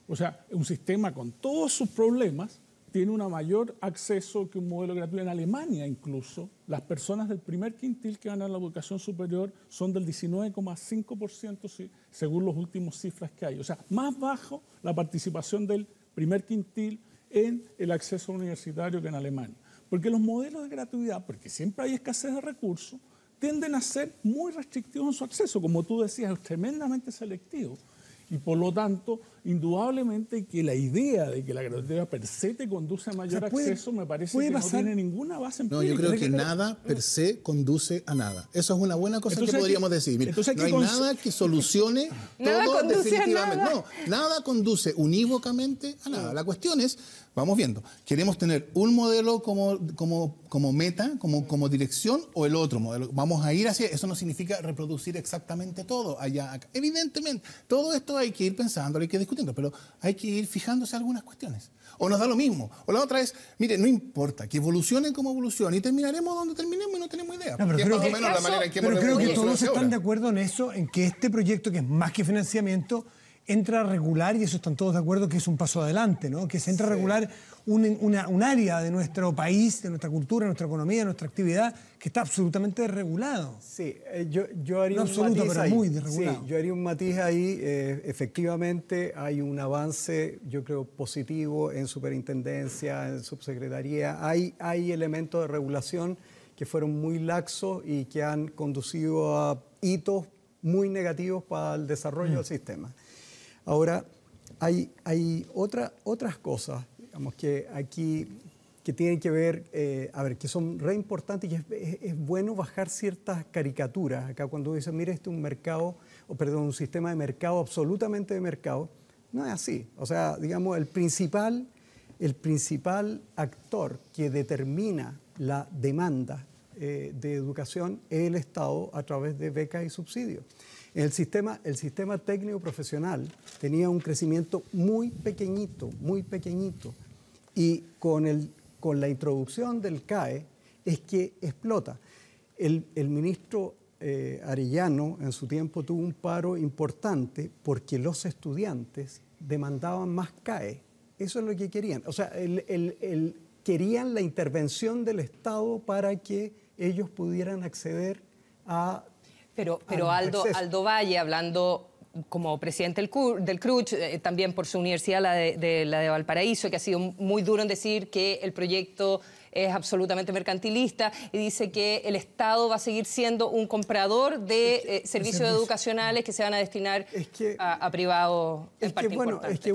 O sea, un sistema con todos sus problemas tiene un mayor acceso que un modelo gratuito. En Alemania incluso, las personas del primer quintil que van a la educación superior son del 19,5% según las últimas cifras que hay. O sea, más bajo la participación del primer quintil en el acceso universitario que en Alemania. Porque los modelos de gratuidad, porque siempre hay escasez de recursos, tienden a ser muy restrictivos en su acceso. Como tú decías, es tremendamente selectivo. Y por lo tanto, indudablemente que la idea de que la gratuidad per se te conduce a mayor acceso me parece que no tiene ninguna base empírica. No, yo creo que nada per se conduce a nada. Eso es una buena cosa que podríamos decir. Mira, no hay nada que solucione todo definitivamente. No, nada conduce unívocamente a nada. La cuestión es, vamos viendo, ¿queremos tener un modelo como meta, como dirección, o el otro modelo? Vamos a ir hacia... Eso no significa reproducir exactamente todo allá, acá. Evidentemente, todo esto hay que ir pensando, hay que ir discutiendo, pero hay que ir fijándose algunas cuestiones. O nos da lo mismo. O la otra es, mire, no importa, que evolucione como evolucione y terminaremos donde terminemos y no tenemos idea. No, que es más o menos la manera en que hemos creo que evolucionado todos hacia están ahora. de acuerdo en eso, en que este proyecto, que es más que financiamiento, entra a regular, y eso están todos de acuerdo, que es un paso adelante, ¿no? Que se entra a regular un área de nuestro país, de nuestra cultura, de nuestra economía, de nuestra actividad, que está absolutamente desregulado. Sí, yo haría no un absoluto, matiz pero ahí. muy desregulado. Sí, yo haría un matiz ahí. Efectivamente, hay un avance, yo creo, positivo en superintendencia, en subsecretaría. Hay elementos de regulación que fueron muy laxos y que han conducido a hitos muy negativos para el desarrollo del sistema. Ahora, hay otras cosas, digamos, que aquí que tienen que ver, que son re importantes, y es bueno bajar ciertas caricaturas. Acá cuando dicen, mire, este es un sistema de mercado, absolutamente de mercado, no es así. O sea, digamos, el principal actor que determina la demanda de educación es el Estado a través de becas y subsidios. El sistema técnico profesional tenía un crecimiento muy pequeñito, y con la introducción del CAE es que explota. El ministro Arellano en su tiempo tuvo un paro importante porque los estudiantes demandaban más CAE. Eso es lo que querían. O sea, querían la intervención del Estado para que ellos pudieran acceder a... Pero Aldo Valle, hablando como presidente del CRUCH, también por su universidad, la de Valparaíso, que ha sido muy duro en decir que el proyecto es absolutamente mercantilista, y dice que el Estado va a seguir siendo un comprador de servicios educacionales que se van a destinar a privados en parte importante. Es que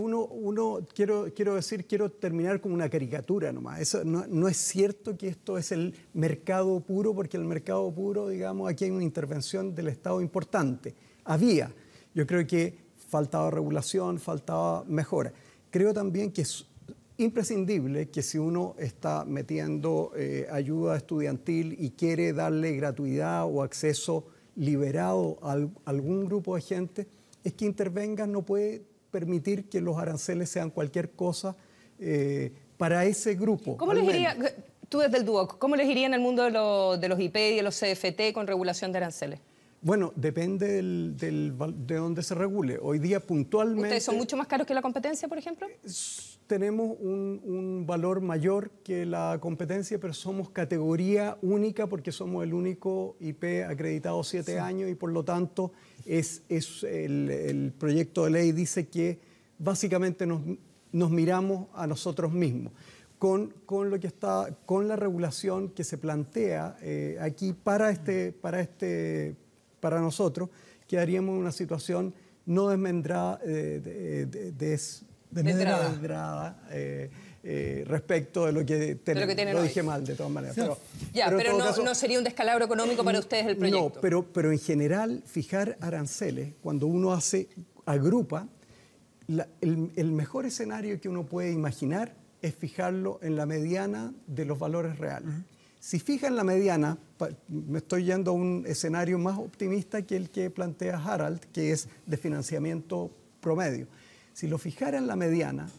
quiero terminar con una caricatura nomás. Eso no es cierto que esto es el mercado puro, porque el mercado puro, digamos, aquí hay una intervención del Estado importante. Yo creo que faltaba regulación, faltaba mejora. Creo también que es imprescindible que si uno está metiendo ayuda estudiantil y quiere darle gratuidad o acceso liberado a algún grupo de gente, es que intervenga. No puede permitir que los aranceles sean cualquier cosa para ese grupo. ¿Cómo les iría, tú desde el DUOC, cómo les iría en el mundo de los IP y de los CFT con regulación de aranceles? Bueno, depende de dónde se regule. Hoy día puntualmente... ¿Ustedes son mucho más caros que la competencia, por ejemplo? Tenemos un valor mayor que la competencia, pero somos categoría única porque somos el único IP acreditado 7 años y por lo tanto el proyecto de ley dice que básicamente nos miramos a nosotros mismos. Con la regulación que se plantea aquí para nosotros, quedaríamos en una situación no desmembrada respecto de lo que tenemos. Lo dije mal, de todas maneras. Pero no sería un descalabro económico para ustedes el proyecto. No, pero en general, fijar aranceles, cuando uno agrupa, el mejor escenario que uno puede imaginar es fijarlo en la mediana de los valores reales. Si fija en la mediana, me estoy yendo a un escenario más optimista que el que plantea Harald, que es de financiamiento promedio. Si lo fijara en la mediana,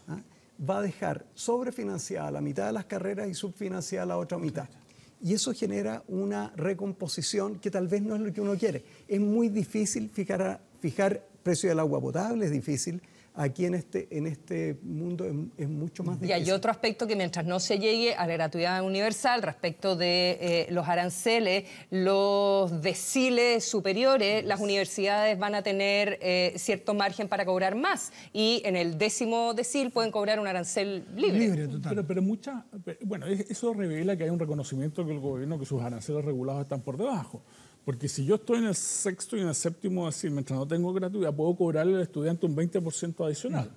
va a dejar sobrefinanciada la mitad de las carreras y subfinanciada la otra mitad. Y eso genera una recomposición que tal vez no es lo que uno quiere. Es muy difícil fijar precio del agua potable, es difícil. Aquí en este mundo es mucho más difícil. Y hay otro aspecto que mientras no se llegue a la gratuidad universal respecto de los aranceles, los deciles superiores, las universidades van a tener cierto margen para cobrar más y en el 10º decil pueden cobrar un arancel libre. Total. Bueno, eso revela que hay un reconocimiento que el gobierno, que sus aranceles regulados están por debajo. Porque si yo estoy en el 6º y en el 7º decil, mientras no tengo gratuidad, puedo cobrarle al estudiante un 20% adicional.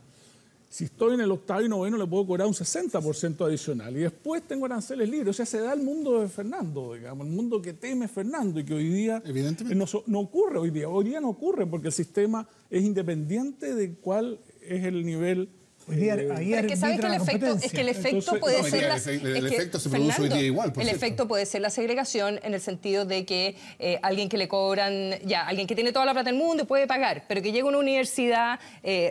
Si estoy en el 8º y 9º, le puedo cobrar un 60% adicional. Y después tengo aranceles libres. O sea, se da el mundo de Fernando, digamos, el mundo que teme Fernando y que hoy día no ocurre hoy día. Hoy día no ocurre porque el sistema es independiente de cuál es el nivel. Es que sabes que el efecto puede ser el efecto se produce hoy día igual. El efecto puede ser la segregación en el sentido de que alguien que le cobran, alguien que tiene toda la plata del mundo y puede pagar, pero que llega a una universidad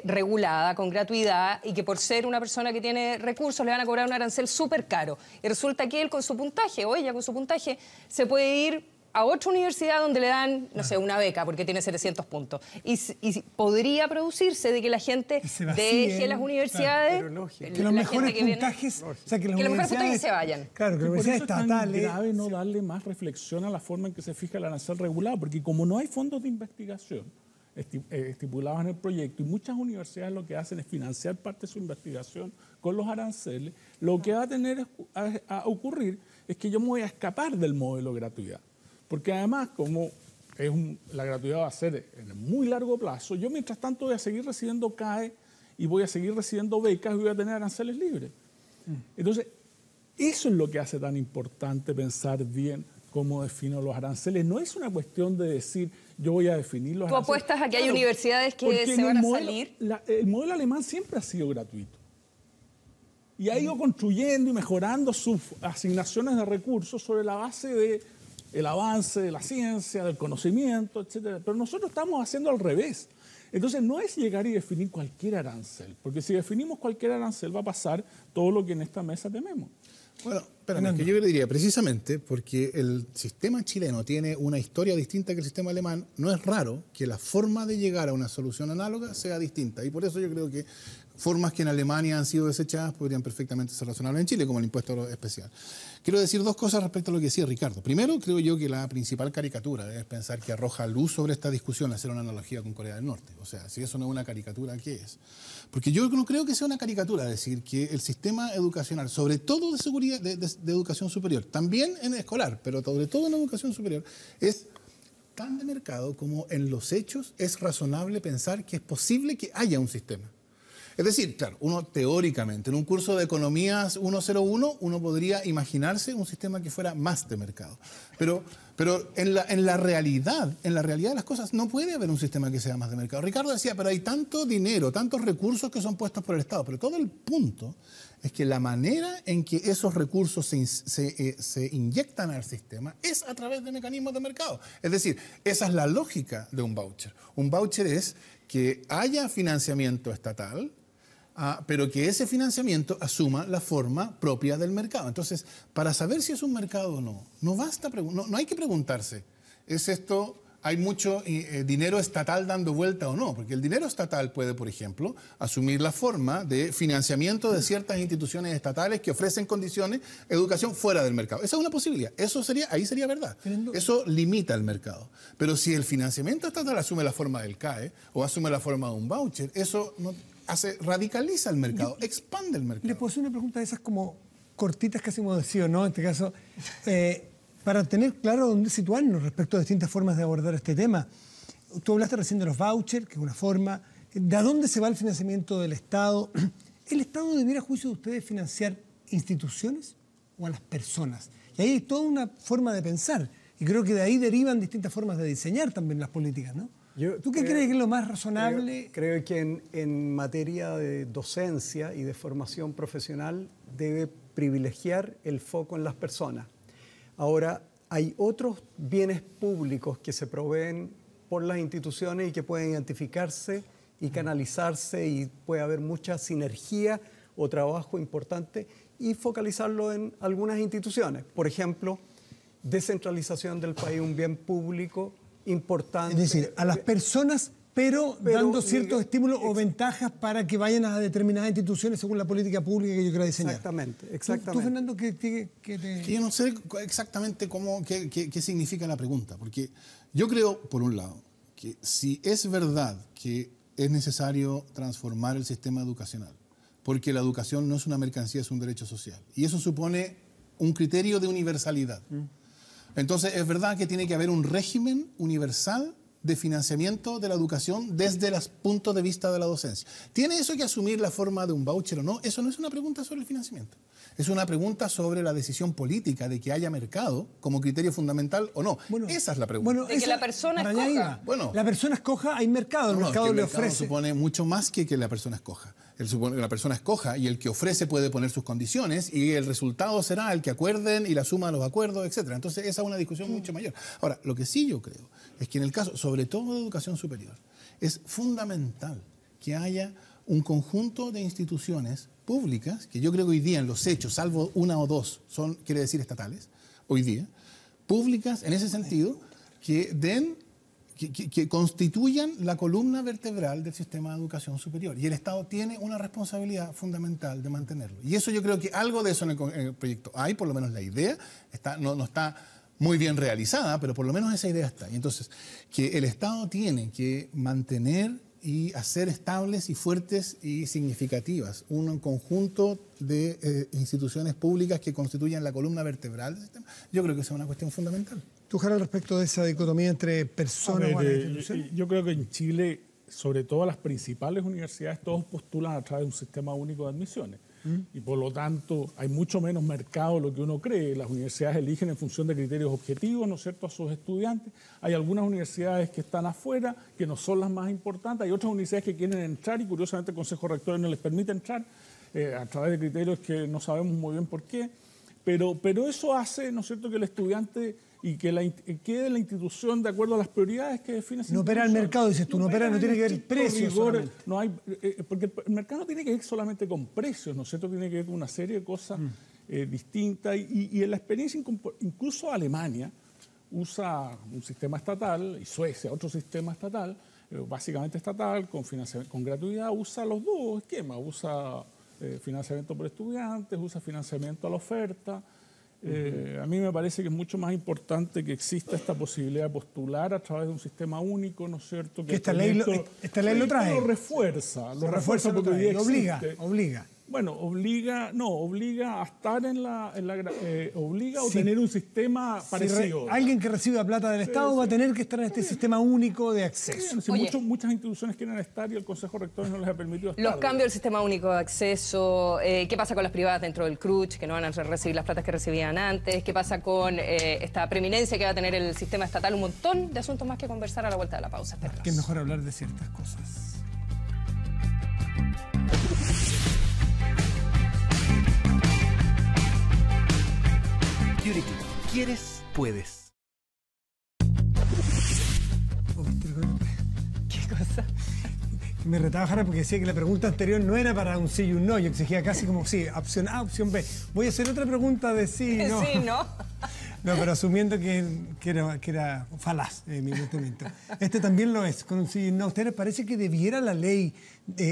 regulada, con gratuidad, y que por ser una persona que tiene recursos le van a cobrar un arancel súper caro. Y resulta que él con su puntaje, o ella con su puntaje, se puede ir a otra universidad donde le dan, no sé, una beca porque tiene 700 puntos. Y podría producirse de que la gente deje las universidades. Claro, que los mejores puntajes, que los mejores puntajes se vayan. Claro, que las universidades estatales. Es grave no darle más reflexión a la forma en que se fija el arancel regulado, porque como no hay fondos de investigación estipulados en el proyecto y muchas universidades lo que hacen es financiar parte de su investigación con los aranceles, lo que va a ocurrir es que yo me voy a escapar del modelo de gratuidad. Porque además, como la gratuidad va a ser en el muy largo plazo, yo mientras tanto voy a seguir recibiendo CAE y voy a seguir recibiendo becas y voy a tener aranceles libres. Entonces, eso es lo que hace tan importante pensar bien cómo defino los aranceles. No es una cuestión de decir, yo voy a definir los aranceles. ¿Tú apuestas a que hay universidades que se van a salir? El modelo alemán siempre ha sido gratuito. Y ha ido construyendo y mejorando sus asignaciones de recursos sobre la base del avance de la ciencia, del conocimiento, etcétera. Pero nosotros estamos haciendo al revés. Entonces no es llegar y definir cualquier arancel, porque si definimos cualquier arancel va a pasar todo lo que en esta mesa tememos. Bueno, espérame, que yo le diría, precisamente porque el sistema chileno tiene una historia distinta que el sistema alemán, no es raro que la forma de llegar a una solución análoga sea distinta. Y por eso yo creo que formas que en Alemania han sido desechadas podrían perfectamente ser razonables en Chile, como el impuesto especial. Quiero decir dos cosas respecto a lo que decía Ricardo. Primero, creo yo que la principal caricatura es pensar que arroja luz sobre esta discusión hacer una analogía con Corea del Norte. O sea, si eso no es una caricatura, ¿qué es? Porque yo no creo que sea una caricatura decir que el sistema educacional, sobre todo de seguridad, de educación superior, también en escolar, pero sobre todo en educación superior, es tan de mercado como en los hechos es razonable pensar que es posible que haya un sistema. Es decir, claro, uno teóricamente, en un curso de Economías 101, uno podría imaginarse un sistema que fuera más de mercado. Pero en la realidad de las cosas no puede haber un sistema que sea más de mercado. Ricardo decía, pero hay tanto dinero, tantos recursos que son puestos por el Estado. Pero todo el punto es que la manera en que esos recursos se inyectan al sistema es a través de mecanismos de mercado. Es decir, esa es la lógica de un voucher. Un voucher es que haya financiamiento estatal, pero que ese financiamiento asuma la forma propia del mercado. Entonces, para saber si es un mercado o no, no hay que preguntarse, ¿es esto, hay mucho dinero estatal dando vuelta o no? Porque el dinero estatal puede, por ejemplo, asumir la forma de financiamiento de ciertas instituciones estatales que ofrecen condiciones de educación fuera del mercado. Esa es una posibilidad. Ahí sería verdad. Eso limita el mercado. Pero si el financiamiento estatal asume la forma del CAE o asume la forma de un voucher, eso no radicaliza el mercado, expande el mercado. Le puedo hacer una pregunta de esas como cortitas, casi como decía, ¿no? En este caso, para tener claro dónde situarnos respecto a distintas formas de abordar este tema. Tú hablaste recién de los vouchers, que es una forma. ¿De dónde se va el financiamiento del Estado? ¿El Estado debiera, a juicio de ustedes, financiar instituciones o a las personas? Y ahí hay toda una forma de pensar. Y creo que de ahí derivan distintas formas de diseñar también las políticas, ¿no? ¿Tú qué crees que es lo más razonable? Creo que en materia de docencia y de formación profesional debe privilegiar el foco en las personas. Ahora, hay otros bienes públicos que se proveen por las instituciones y que pueden identificarse y canalizarse y puede haber mucha sinergia o trabajo importante y focalizarlo en algunas instituciones. Por ejemplo, descentralización del país, un bien público importante. Es decir, a las personas, pero dando ciertos estímulos o ventajas para que vayan a determinadas instituciones según la política pública que yo quiera diseñar. Exactamente. ¿Tú, Fernando, Yo no sé exactamente qué significa la pregunta, porque yo creo, por un lado, que si es verdad que es necesario transformar el sistema educacional, porque la educación no es una mercancía, es un derecho social, y eso supone un criterio de universalidad. Entonces, es verdad que tiene que haber un régimen universal de financiamiento de la educación desde los puntos de vista de la docencia. ¿Tiene eso que asumir la forma de un voucher o no? Eso no es una pregunta sobre el financiamiento. Es una pregunta sobre la decisión política de que haya mercado como criterio fundamental o no. Bueno, esa es la pregunta. Bueno, de que la persona escoja. Bueno, la persona escoja, hay mercado, el mercado le ofrece. Supone mucho más que la persona escoja. Supone que la persona escoja y el que ofrece puede poner sus condiciones y el resultado será el que acuerden y la suma de los acuerdos, etc. Entonces esa es una discusión mucho mayor. Ahora, lo que sí yo creo es que en el caso, sobre todo de educación superior, es fundamental que haya un conjunto de instituciones públicas, que yo creo que hoy día en los hechos, salvo una o dos, quiere decir estatales, hoy día, públicas en ese sentido, que constituyan la columna vertebral del sistema de educación superior. Y el Estado tiene una responsabilidad fundamental de mantenerlo. Y eso yo creo que algo de eso en el proyecto hay, por lo menos la idea, no está muy bien realizada, pero por lo menos esa idea está. Y entonces, que el Estado tiene que mantener y hacer estables y fuertes y significativas un conjunto de instituciones públicas que constituyan la columna vertebral del sistema, yo creo que esa es una cuestión fundamental. ¿Tú, Jara, respecto de esa dicotomía entre personas y instituciones? Yo creo que en Chile, sobre todo las principales universidades, todos postulan a través de un sistema único de admisiones. Y por lo tanto hay mucho menos mercado de lo que uno cree. Las universidades eligen en función de criterios objetivos, ¿no es cierto?, a sus estudiantes. Hay algunas universidades que están afuera, que no son las más importantes. Hay otras universidades que quieren entrar y curiosamente el Consejo Rector no les permite entrar a través de criterios que no sabemos muy bien por qué. Pero eso hace, ¿no es cierto?, que el estudiante y que quede la institución de acuerdo a las prioridades que define esa no opera el mercado, dices tú, no tiene que ver el precio. Porque el mercado no tiene que ver solamente con precios, ¿no es cierto? Tiene que ver con una serie de cosas distinta. Y en la experiencia, incluso Alemania usa un sistema estatal, y Suecia otro sistema estatal, básicamente estatal, con gratuidad, usa los dos esquemas, usa financiamiento por estudiantes, usa financiamiento a la oferta. A mí me parece que es mucho más importante que exista esta posibilidad de postular a través de un sistema único, ¿no es cierto? Que esta ley lo trae. Lo refuerza porque hoy día obliga. Bueno, obliga a estar obliga o tener un sistema parecido. Alguien que reciba plata del Estado va a tener que estar en este sistema único de acceso. Si muchas instituciones quieren estar y el Consejo Rector no les ha permitido estar. Los cambios del sistema único de acceso, ¿qué pasa con las privadas dentro del CRUCH, que no van a recibir las platas que recibían antes? ¿Qué pasa con esta preeminencia que va a tener el sistema estatal? Un montón de asuntos más que conversar a la vuelta de la pausa. Que es mejor hablar de ciertas cosas. Unity. ¿Quieres? Puedes. ¿Qué cosa? Me retaba Jara porque decía que la pregunta anterior no era para un sí y un no. Yo exigía casi como sí, opción A, opción B. Voy a hacer otra pregunta de sí y no. Sí, ¿no? No, pero asumiendo que era falaz mi planteamiento. Este también lo es, con un sí y un no. ¿A ustedes les parece que debiera la ley,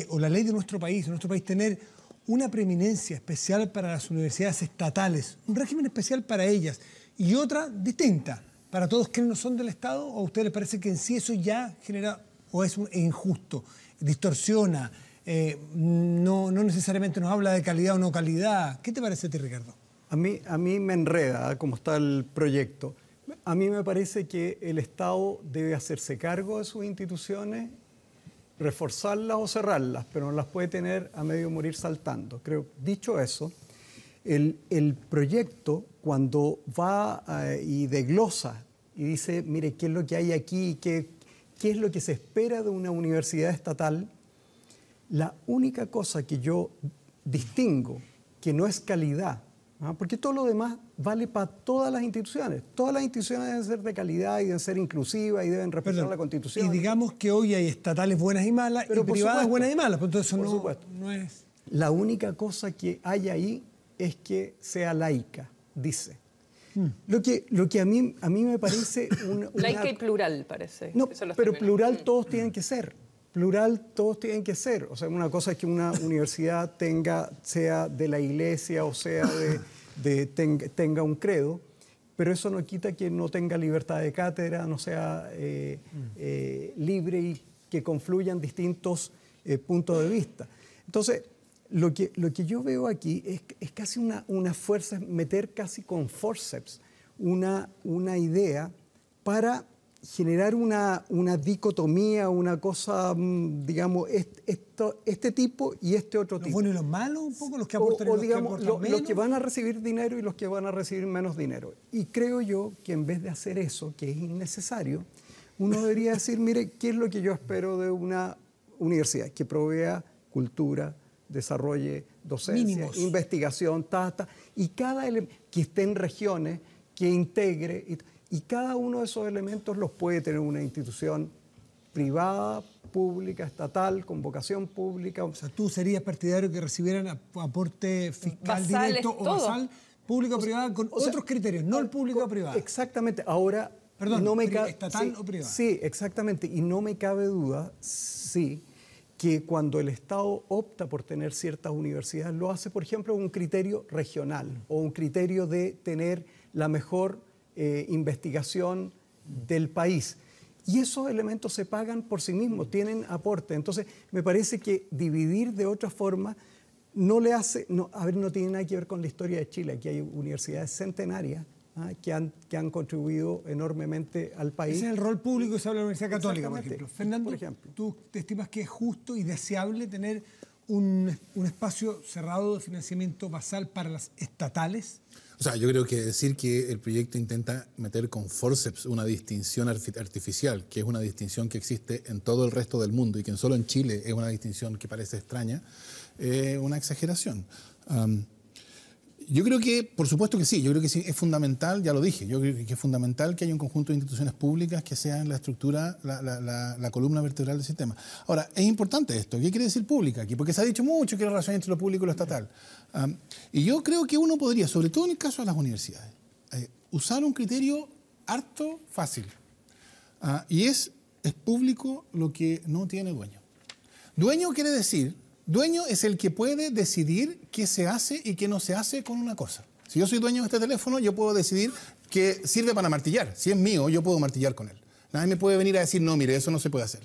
o la ley de nuestro país, tener una preeminencia especial para las universidades estatales, un régimen especial para ellas y otra distinta para todos quienes no son del Estado? ¿O a ustedes les parece que en sí eso ya genera o es injusto, distorsiona, no necesariamente nos habla de calidad o no calidad? ¿Qué te parece a ti, Ricardo? A mí me enreda cómo está el proyecto. A mí me parece que el Estado debe hacerse cargo de sus instituciones, reforzarlas o cerrarlas, pero no las puede tener a medio morir saltando. Creo, dicho eso, el proyecto, cuando va y desglosa y dice, mire, ¿qué es lo que hay aquí? ¿Qué es lo que se espera de una universidad estatal? La única cosa que yo distingo, que no es calidad, porque todo lo demás vale para todas las instituciones. Todas las instituciones deben ser de calidad y deben ser inclusivas y deben respetar la Constitución. Y digamos que hoy hay estatales buenas y malas, pero y privadas buenas y malas. Entonces eso no es... La única cosa que hay ahí es que sea laica, dice. Lo que a mí me parece... Laica y plural, parece. No, pero plural todos tienen que ser. Plural todos tienen que ser. O sea, una cosa es que una universidad sea de la iglesia o sea tenga un credo, pero eso no quita que no tenga libertad de cátedra, no sea libre y que confluyan distintos puntos de vista. Entonces, lo que yo veo aquí es casi una fuerza, meter casi con forceps una idea para generar una dicotomía, una cosa, digamos, este tipo y este otro tipo. ¿Los buenos y los malos un poco? ¿Los que aportan y los que aportan menos? Los que van a recibir dinero y los que van a recibir menos dinero. Y creo yo que en vez de hacer eso, que es innecesario, uno debería decir, mire, ¿qué es lo que yo espero de una universidad? Que provea cultura, desarrolle docencia, mínimos, investigación, y que esté en regiones, que integre... Y cada uno de esos elementos los puede tener una institución privada, pública, estatal, con vocación pública. O sea, ¿tú serías partidario que recibieran aporte fiscal basales, directo o basal, público o privado, con otros criterios, no el público o privado? Exactamente. Ahora, perdón, no me estatal o privado. Sí, exactamente. Y no me cabe duda, que cuando el Estado opta por tener ciertas universidades, lo hace, por ejemplo, un criterio regional o un criterio de tener la mejor investigación del país. Y esos elementos se pagan por sí mismos, tienen aporte. Entonces, me parece que dividir de otra forma no tiene nada que ver con la historia de Chile. Aquí hay universidades centenarias que han contribuido enormemente al país. Ese es el rol público que se habla de la Universidad Católica, por ejemplo. Fernando, por ejemplo, ¿tú te estimas que es justo y deseable tener un espacio cerrado de financiamiento basal para las estatales? O sea, yo creo que decir que el proyecto intenta meter con forceps una distinción artificial, que es una distinción que existe en todo el resto del mundo y que solo en Chile es una distinción que parece extraña, una exageración. yo creo que, por supuesto que sí, yo creo que sí, es fundamental, ya lo dije, yo creo que es fundamental que haya un conjunto de instituciones públicas que sean la estructura, la columna vertebral del sistema. Ahora, es importante esto, ¿qué quiere decir pública aquí? Porque se ha dicho mucho que hay relación entre lo público y lo estatal. Y yo creo que uno podría, sobre todo en el caso de las universidades, usar un criterio harto fácil. Y es público lo que no tiene dueño. Dueño quiere decir... Dueño es el que puede decidir qué se hace y qué no se hace con una cosa. Si yo soy dueño de este teléfono, yo puedo decidir que sirve para martillar. Si es mío, yo puedo martillar con él. Nadie me puede venir a decir, no, mire, eso no se puede hacer.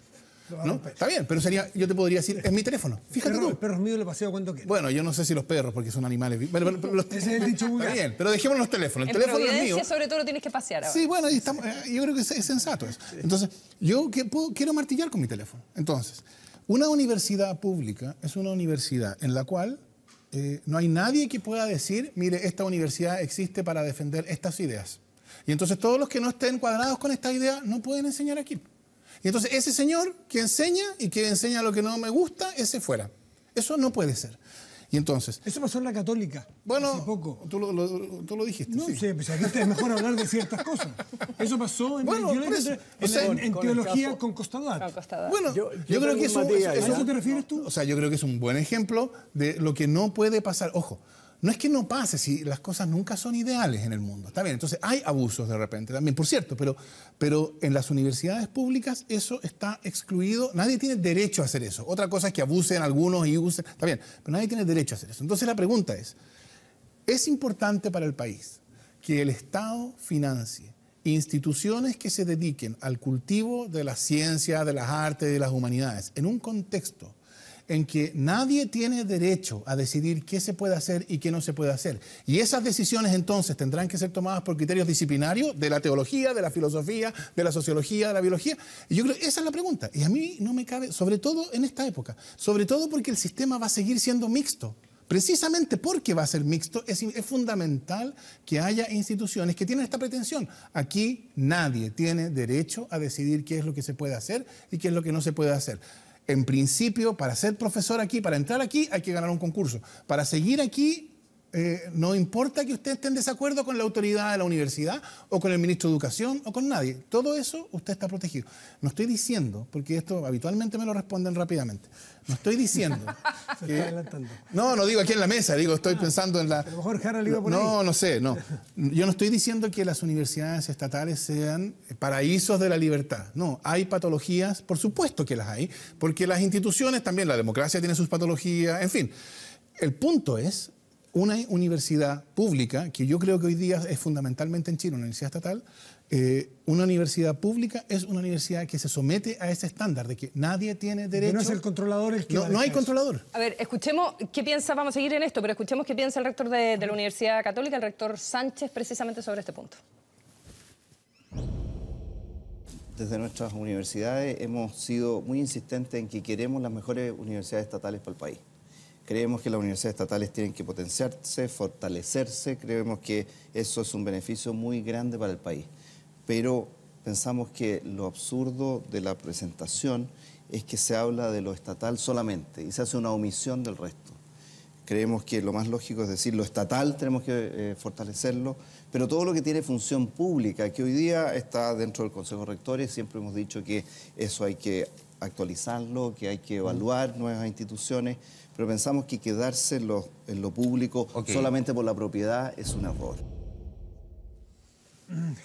¿No? Está bien, pero yo te podría decir, es mi teléfono. Fíjate tú. El perro es mío, le paseo cuando quiera. Bueno, yo no sé si los perros, porque son animales. Ese es el dicho vulgar. Está bien, pero dejémonos los teléfonos. El En teléfono es Providencia, mío. sobre todo, lo tienes que pasear ahora. Sí, bueno, ahí estamos, yo creo que es sensato eso. Entonces, yo quiero martillar con mi teléfono. Entonces, una universidad pública es una universidad en la cual no hay nadie que pueda decir, mire, esta universidad existe para defender estas ideas. Y entonces todos los que no estén cuadrados con esta idea no pueden enseñar aquí. Y entonces ese señor que enseña y que enseña lo que no me gusta, ese fuera. Eso no puede ser. Y entonces... Eso pasó en la Católica. Bueno, hace poco. tú lo dijiste. No, sí. sí, pues aquí es mejor hablar de ciertas cosas. Eso pasó en, Bueno, por eso. en Con teología el con Costadat. Bueno, yo creo que ¿A eso te refieres tú? O sea, yo creo que es un buen ejemplo de lo que no puede pasar. Ojo, no es que no pase, si las cosas nunca son ideales en el mundo. Está bien, entonces hay abusos de repente también, por cierto, pero en las universidades públicas eso está excluido. Nadie tiene derecho a hacer eso. Otra cosa es que abusen algunos y usen. Está bien, pero nadie tiene derecho a hacer eso. Entonces la pregunta ¿es importante para el país que el Estado financie instituciones que se dediquen al cultivo de la ciencia, de las artes y de las humanidades en un contexto en que nadie tiene derecho a decidir qué se puede hacer y qué no se puede hacer? Y esas decisiones entonces tendrán que ser tomadas por criterios disciplinarios de la teología, de la filosofía, de la sociología, de la biología. Y yo creo que esa es la pregunta. Y a mí no me cabe, sobre todo en esta época, sobre todo porque el sistema va a seguir siendo mixto. Precisamente porque va a ser mixto, es fundamental que haya instituciones que tienen esta pretensión. Aquí nadie tiene derecho a decidir qué es lo que se puede hacer y qué es lo que no se puede hacer. En principio, para ser profesor aquí, para entrar aquí, hay que ganar un concurso. Para seguir aquí, no importa que usted esté en desacuerdo con la autoridad de la universidad o con el ministro de Educación o con nadie. Todo eso usted está protegido. No estoy diciendo, porque esto habitualmente me lo responden rápidamente, no estoy diciendo Se está adelantando. No digo aquí en la mesa, digo, estoy pensando en la... A lo mejor Harald iba por ahí. No sé, no. Yo no estoy diciendo que las universidades estatales sean paraísos de la libertad. No, hay patologías, por supuesto que las hay, porque las instituciones también, la democracia tiene sus patologías, en fin. El punto es una universidad pública, que yo creo que hoy día es fundamentalmente en Chile, una universidad estatal. Una universidad pública es una universidad que se somete a ese estándar de que nadie tiene derecho... No es el controlador el que... No hay controlador. A ver, escuchemos qué piensa, vamos a seguir en esto, pero escuchemos qué piensa el rector de la Universidad Católica, el rector Sánchez, precisamente sobre este punto. Desde nuestras universidades hemos sido muy insistentes en que queremos las mejores universidades estatales para el país. Creemos que las universidades estatales tienen que potenciarse, fortalecerse, creemos que eso es un beneficio muy grande para el país. Pero pensamos que lo absurdo de la presentación es que se habla de lo estatal solamente y se hace una omisión del resto. Creemos que lo más lógico es decir, lo estatal tenemos que fortalecerlo, pero todo lo que tiene función pública, que hoy día está dentro del Consejo de Rectores, siempre hemos dicho que eso hay que actualizarlo, que hay que evaluar nuevas instituciones, pero pensamos que quedarse en lo público solamente por la propiedad es un error.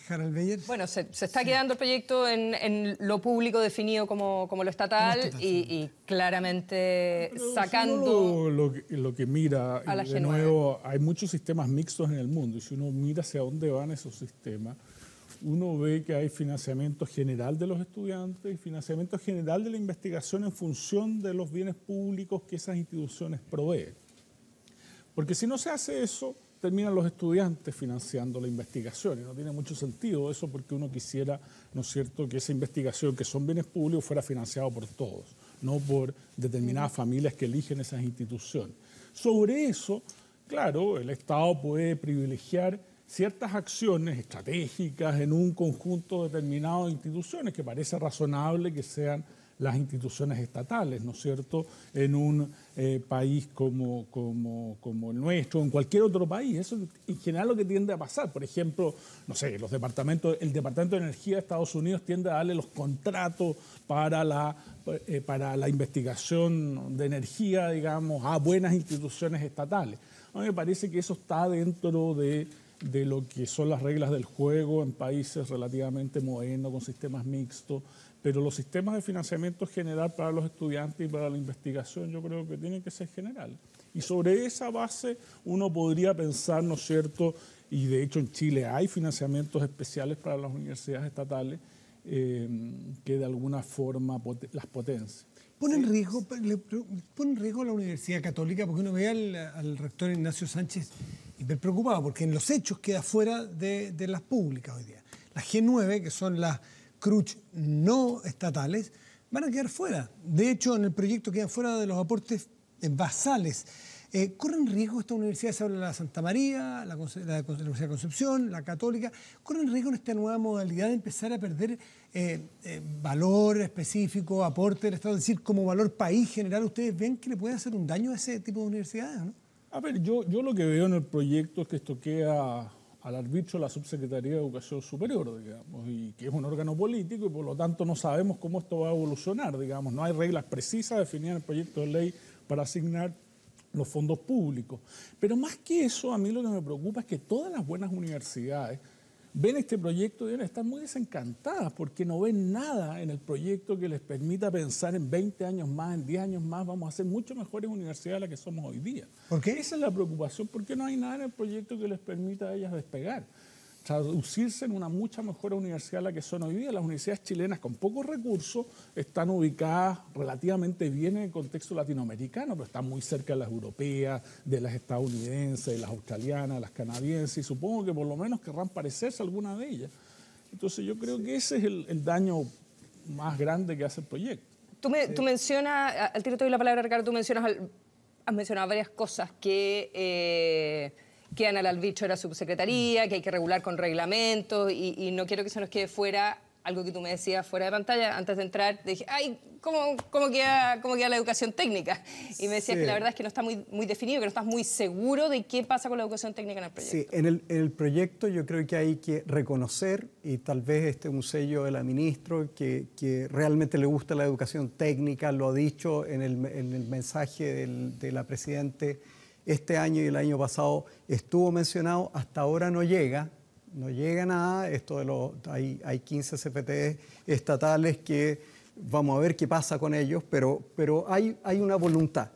Harald Beyer. Bueno, se está quedando el proyecto en lo público definido como lo estatal y claramente pero sacando... Lo que mira, a la y de nuevo, hay muchos sistemas mixtos en el mundo y si uno mira hacia dónde van esos sistemas, uno ve que hay financiamiento general de los estudiantes y financiamiento general de la investigación en función de los bienes públicos que esas instituciones proveen. Porque si no se hace eso, terminan los estudiantes financiando la investigación y no tiene mucho sentido eso porque uno quisiera, ¿no es cierto?, que esa investigación, que son bienes públicos, fuera financiado por todos, no por determinadas familias que eligen esas instituciones. Sobre eso, claro, el Estado puede privilegiar ciertas acciones estratégicas en un conjunto determinado de instituciones que parece razonable que sean las instituciones estatales, ¿no es cierto?, en un país como el nuestro, en cualquier otro país. Eso es en general lo que tiende a pasar. Por ejemplo, no sé, el Departamento de Energía de Estados Unidos tiende a darle los contratos para la investigación de energía, digamos, a buenas instituciones estatales. A mí me parece que eso está dentro de lo que son las reglas del juego en países relativamente modernos, con sistemas mixtos, pero los sistemas de financiamiento general para los estudiantes y para la investigación yo creo que tienen que ser generales. Y sobre esa base uno podría pensar, ¿no es cierto?, y de hecho en Chile hay financiamientos especiales para las universidades estatales que de alguna forma las potencian. ¿Pone en riesgo la Universidad Católica? Porque uno ve al rector Ignacio Sánchez hiper preocupado, porque en los hechos queda fuera de las públicas hoy día. Las G9, que son las CRUCH no estatales, van a quedar fuera. De hecho, en el proyecto quedan fuera de los aportes basales. ¿Corren riesgo esta universidad? Se habla de la Santa María, la Universidad de Concepción, la Católica. ¿Corren riesgo en esta nueva modalidad de empezar a perder valor específico, aporte del Estado? Es decir, como valor país general, ¿ustedes ven que le puede hacer un daño a ese tipo de universidades, ¿no? A ver, yo lo que veo en el proyecto es que esto queda al arbitrio de la Subsecretaría de Educación Superior, digamos, y que es un órgano político y por lo tanto no sabemos cómo esto va a evolucionar, digamos. No hay reglas precisas definidas en el proyecto de ley para asignar los fondos públicos. Pero más que eso, a mí lo que me preocupa es que todas las buenas universidades ven este proyecto y deben estar muy desencantadas porque no ven nada en el proyecto que les permita pensar en 20 años más, en 10 años más, vamos a ser mucho mejores universidades de las que somos hoy día. ¿Por qué? Esa es la preocupación, porque no hay nada en el proyecto que les permita a ellas despegar. Traducirse en una mucha mejor universidad de la que son hoy día. Las universidades chilenas con pocos recursos están ubicadas relativamente bien en el contexto latinoamericano, pero están muy cerca de las europeas, de las estadounidenses, de las australianas, de las canadienses, y supongo que por lo menos querrán parecerse a alguna de ellas. Entonces yo creo que ese es el daño más grande que hace el proyecto. Tú mencionas, al tiro te doy la palabra, Ricardo, has mencionado varias cosas que quedan al arbitrio de la subsecretaría, que hay que regular con reglamentos y no quiero que se nos quede fuera algo que tú me decías fuera de pantalla antes de entrar. Te dije, ay, ¿cómo queda la educación técnica? Y me decías que la verdad es que no está muy definido, que no estás muy seguro de qué pasa con la educación técnica en el proyecto. Sí, en el proyecto yo creo que hay que reconocer, y tal vez este es un sello de la ministra, que realmente le gusta la educación técnica, lo ha dicho en el mensaje de la Presidente. Este año y el año pasado estuvo mencionado, hasta ahora no llega nada. Hay 15 CFT estatales que vamos a ver qué pasa con ellos, pero hay una voluntad.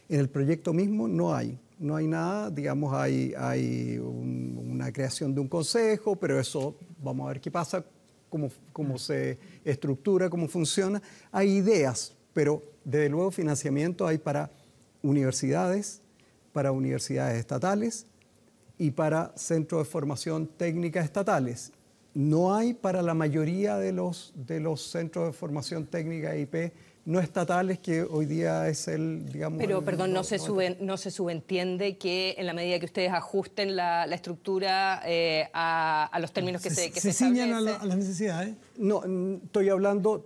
En el proyecto mismo no hay nada, digamos, hay una creación de un consejo, pero eso vamos a ver qué pasa, cómo se estructura, cómo funciona. Hay ideas, pero desde luego financiamiento hay para universidades estatales y para centros de formación técnica estatales. No hay para la mayoría de los centros de formación técnica IP no estatales, que hoy día es digamos... Pero, perdón, no se subentiende que en la medida que ustedes ajusten la estructura a los términos que se ciñan establecen. a las necesidades. No, estoy hablando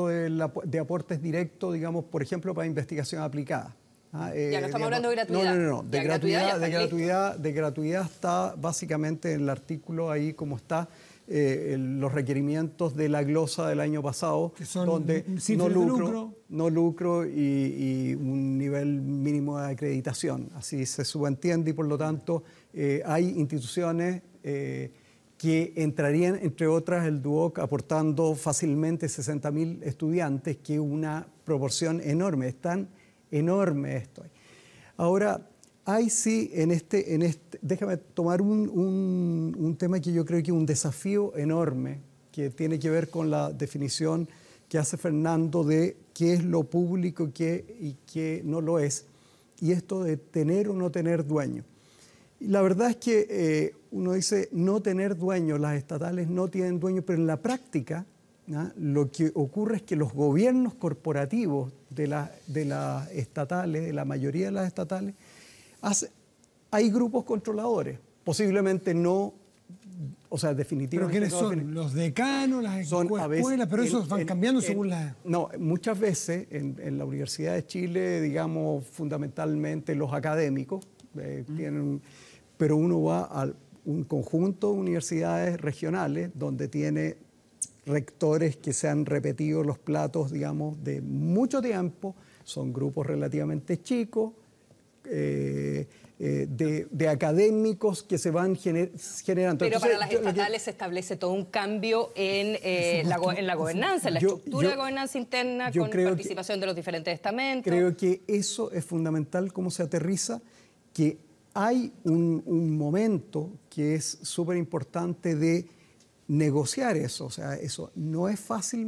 de aportes directos, digamos, por ejemplo, para investigación aplicada. Ya no estamos hablando de gratuidad. No. De gratuidad está básicamente en el artículo ahí como está los requerimientos de la glosa del año pasado, donde no lucro y un nivel mínimo de acreditación. Así se subentiende y por lo tanto hay instituciones que entrarían, entre otras, el DUOC aportando fácilmente 60.000 estudiantes, que es una proporción enorme. Están enorme esto. Ahora, hay sí, déjame tomar un tema que yo creo que es un desafío enorme, que tiene que ver con la definición que hace Fernando de qué es lo público y qué no lo es, y esto de tener o no tener dueño. Y la verdad es que uno dice no tener dueño, las estatales no tienen dueño, pero en la práctica, ¿no?, lo que ocurre es que los gobiernos corporativos de las estatales, de la mayoría de las estatales, hay grupos controladores, posiblemente no O sea, ¿Pero definitivamente... quiénes son? ¿Los decanos, las escuelas? Pero esos van cambiando según la... No, muchas veces en la Universidad de Chile, digamos, fundamentalmente los académicos tienen... Pero uno va a un conjunto de universidades regionales donde tiene rectores que se han repetido los platos, digamos, de mucho tiempo, son grupos relativamente chicos, de académicos que se van generando. Pero Entonces, para las estatales se establece todo un cambio en la gobernanza, en la estructura de gobernanza interna, con participación de los diferentes estamentos. Creo que eso es fundamental, cómo se aterriza, que hay un momento que es súper importante de negociar eso. O sea, eso no es fácil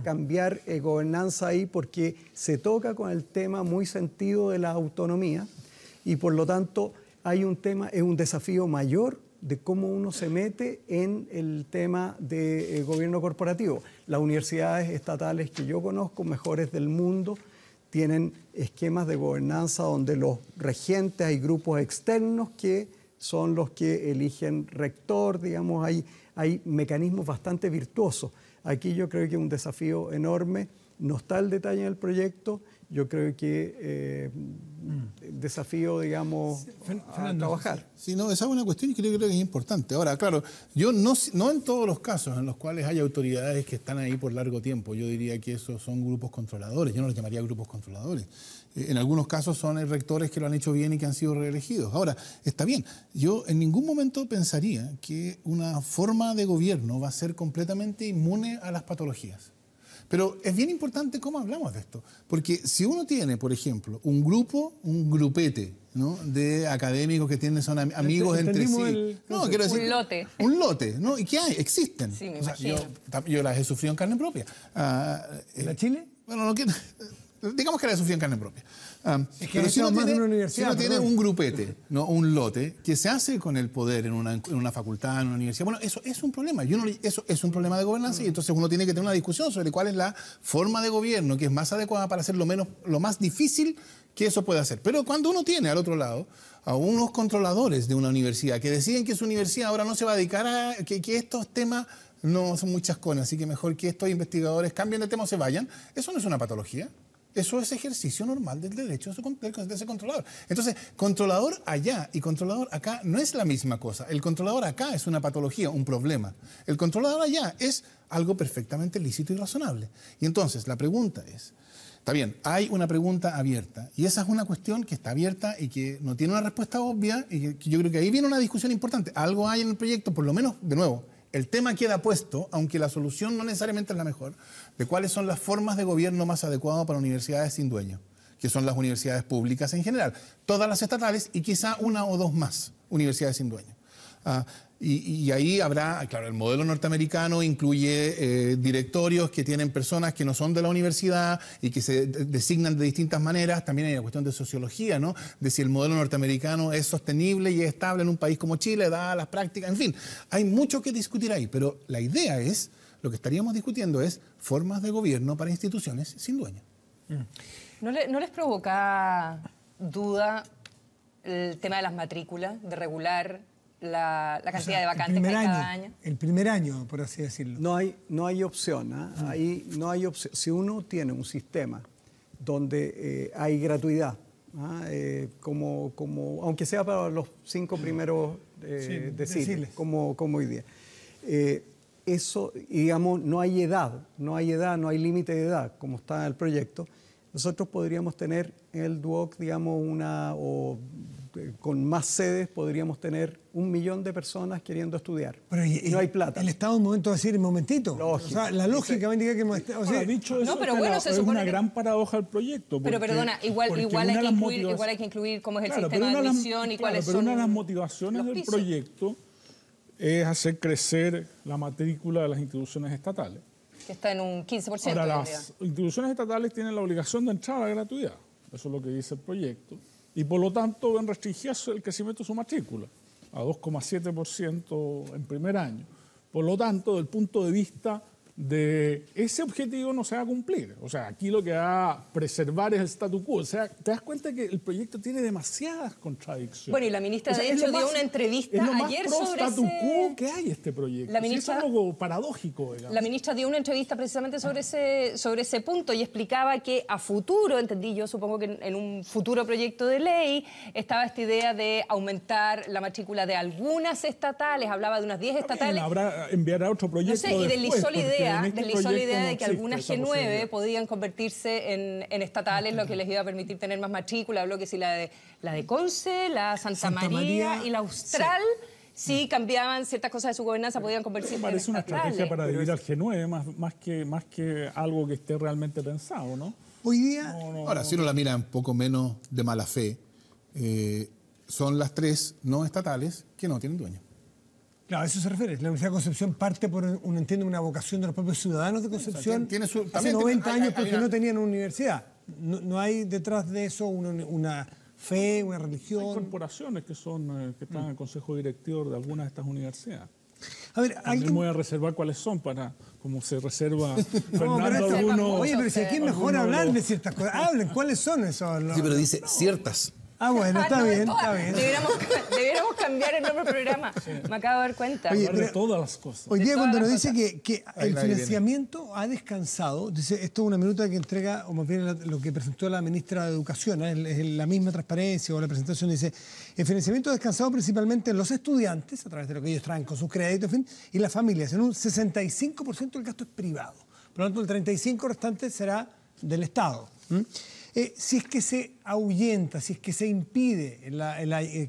cambiar gobernanza ahí porque se toca con el tema muy sentido de la autonomía y por lo tanto hay un tema, es un desafío mayor de cómo uno se mete en el tema de gobierno corporativo. Las universidades estatales que yo conozco, mejores del mundo, tienen esquemas de gobernanza donde los regentes, hay grupos externos que son los que eligen rector, digamos, hay mecanismos bastante virtuosos. Aquí yo creo que es un desafío enorme, no está el detalle en el proyecto, yo creo que desafío, digamos, a trabajar. Sí, no, esa es una cuestión que yo creo que es importante. Ahora, claro, yo no en todos los casos en los cuales hay autoridades que están ahí por largo tiempo, yo diría que esos son grupos controladores, yo no los llamaría grupos controladores. En algunos casos son rectores que lo han hecho bien y que han sido reelegidos. Ahora, está bien, yo en ningún momento pensaría que una forma de gobierno va a ser completamente inmune a las patologías. Pero es bien importante cómo hablamos de esto, porque si uno tiene, por ejemplo, un grupete, ¿no?, de académicos que son amigos entre sí. Quiero decir, un lote. Un lote, ¿no? ¿Y qué hay? Existen. Sí, me imagino. Yo las he sufrido en carne propia. ¿La Chile? Bueno, digamos que la he sufrido en carne propia. Es que pero si uno tiene un grupete, ¿no?, un lote, que se hace con el poder en una facultad, en una universidad, bueno, eso es un problema. Eso es un problema de gobernanza y entonces uno tiene que tener una discusión sobre cuál es la forma de gobierno que es más adecuada para hacer lo más difícil que eso pueda hacer. Pero cuando uno tiene al otro lado a unos controladores de una universidad que deciden que su universidad ahora no se va a dedicar a que estos temas no son muy chascones, así que mejor que estos investigadores cambien de tema o se vayan, eso no es una patología. Eso es ejercicio normal del derecho de ese controlador. Entonces, controlador allá y controlador acá no es la misma cosa. El controlador acá es una patología, un problema. El controlador allá es algo perfectamente lícito y razonable. Y entonces, la pregunta es, está bien, hay una pregunta abierta y esa es una cuestión que está abierta y que no tiene una respuesta obvia y que yo creo que ahí viene una discusión importante. Algo hay en el proyecto, por lo menos, de nuevo, el tema queda puesto, aunque la solución no necesariamente es la mejor, de cuáles son las formas de gobierno más adecuadas para universidades sin dueño, que son las universidades públicas en general, todas las estatales y quizá una o dos más universidades sin dueño. Y ahí habrá, claro, el modelo norteamericano incluye directorios que tienen personas que no son de la universidad y que se designan de distintas maneras. También hay una cuestión de sociología, ¿no?, de si el modelo norteamericano es sostenible y es estable en un país como Chile, dadas las prácticas. En fin, hay mucho que discutir ahí, pero la idea es, lo que estaríamos discutiendo es formas de gobierno para instituciones sin dueño. ¿No les provoca duda el tema de las matrículas, de regular la cantidad de vacantes que hay cada año? El primer año, por así decirlo. No hay opción. Ahí no hay opción. Si uno tiene un sistema donde hay gratuidad, aunque sea para los 5 primeros deciles, como hoy día, eso, digamos, no hay edad, no hay límite de edad, como está en el proyecto. Nosotros podríamos tener en el DUOC, digamos, con más sedes, podríamos tener 1 millón de personas queriendo estudiar. Pero y no hay plata. El Estado en un momento va a decir, un momentito. Lógico. O sea, la lógica va a indicar que... dicho eso, no, pero bueno, es una gran paradoja del proyecto. Pero perdona, igual hay que incluir cómo es el sistema de admisión y cuáles son una de las motivaciones del proyecto es hacer crecer la matrícula de las instituciones estatales. Que está en un 15%. Ahora, las instituciones estatales tienen la obligación de entrar a la gratuidad. Eso es lo que dice el proyecto. Y por lo tanto ven restringido el crecimiento de su matrícula a 2,7% en primer año. Por lo tanto, desde el punto de vista de ese objetivo no se va a cumplir. O sea, aquí lo que va a preservar es el statu quo. O sea, te das cuenta que el proyecto tiene demasiadas contradicciones. Bueno, y la ministra, de hecho, dio una entrevista ayer sobre statu ese... quo que hay este proyecto. La ministra, sí, es algo paradójico, digamos. La ministra dio una entrevista precisamente sobre ese punto y explicaba que a futuro, entendí yo, supongo que en un futuro proyecto de ley, estaba esta idea de aumentar la matrícula de algunas estatales, hablaba de unas 10 estatales. Enviará otro proyecto. No sé, y deslizó la idea, de que no algunas G9 podían convertirse en estatales, lo que les iba a permitir tener más matrícula. Habló que si la de Conce, la Santa María y la Austral, si cambiaban ciertas cosas de su gobernanza, podían convertirse en estatales. Parece una estrategia para dividir al G9, más que algo que esté realmente pensado, ¿no? Hoy día... Ahora, si uno la mira un poco menos de mala fe, son las 3 no estatales que no tienen dueño. Claro, a eso se refiere. La Universidad de Concepción parte por, una vocación de los propios ciudadanos de Concepción hace 90 años porque no tenían una universidad. No hay detrás de eso una fe, una religión. Hay corporaciones que están en el consejo directivo de algunas de estas universidades. A ver, me voy a reservar cuáles son para, como se reserva Fernando algunos... Oye, pero si aquí es mejor hablar de ciertas cosas. Hablen, ¿cuáles son esos? Sí, pero dice ciertas. Ah, bueno, está bien, está bien. Deberíamos cambiar el nombre del programa. Sí. Me acabo de dar cuenta. Oye, de todas las cosas. Hoy día cuando nos dice que el financiamiento ha descansado, dice, esto es una minuta que entrega, o más bien lo que presentó la ministra de Educación, es la misma transparencia o la presentación, dice, el financiamiento ha descansado principalmente en los estudiantes, a través de lo que ellos traen con sus créditos, en fin, y las familias. En un 65% del gasto es privado. Por lo tanto, el 35% restante será del Estado. Si es que se ahuyenta, si es que se impide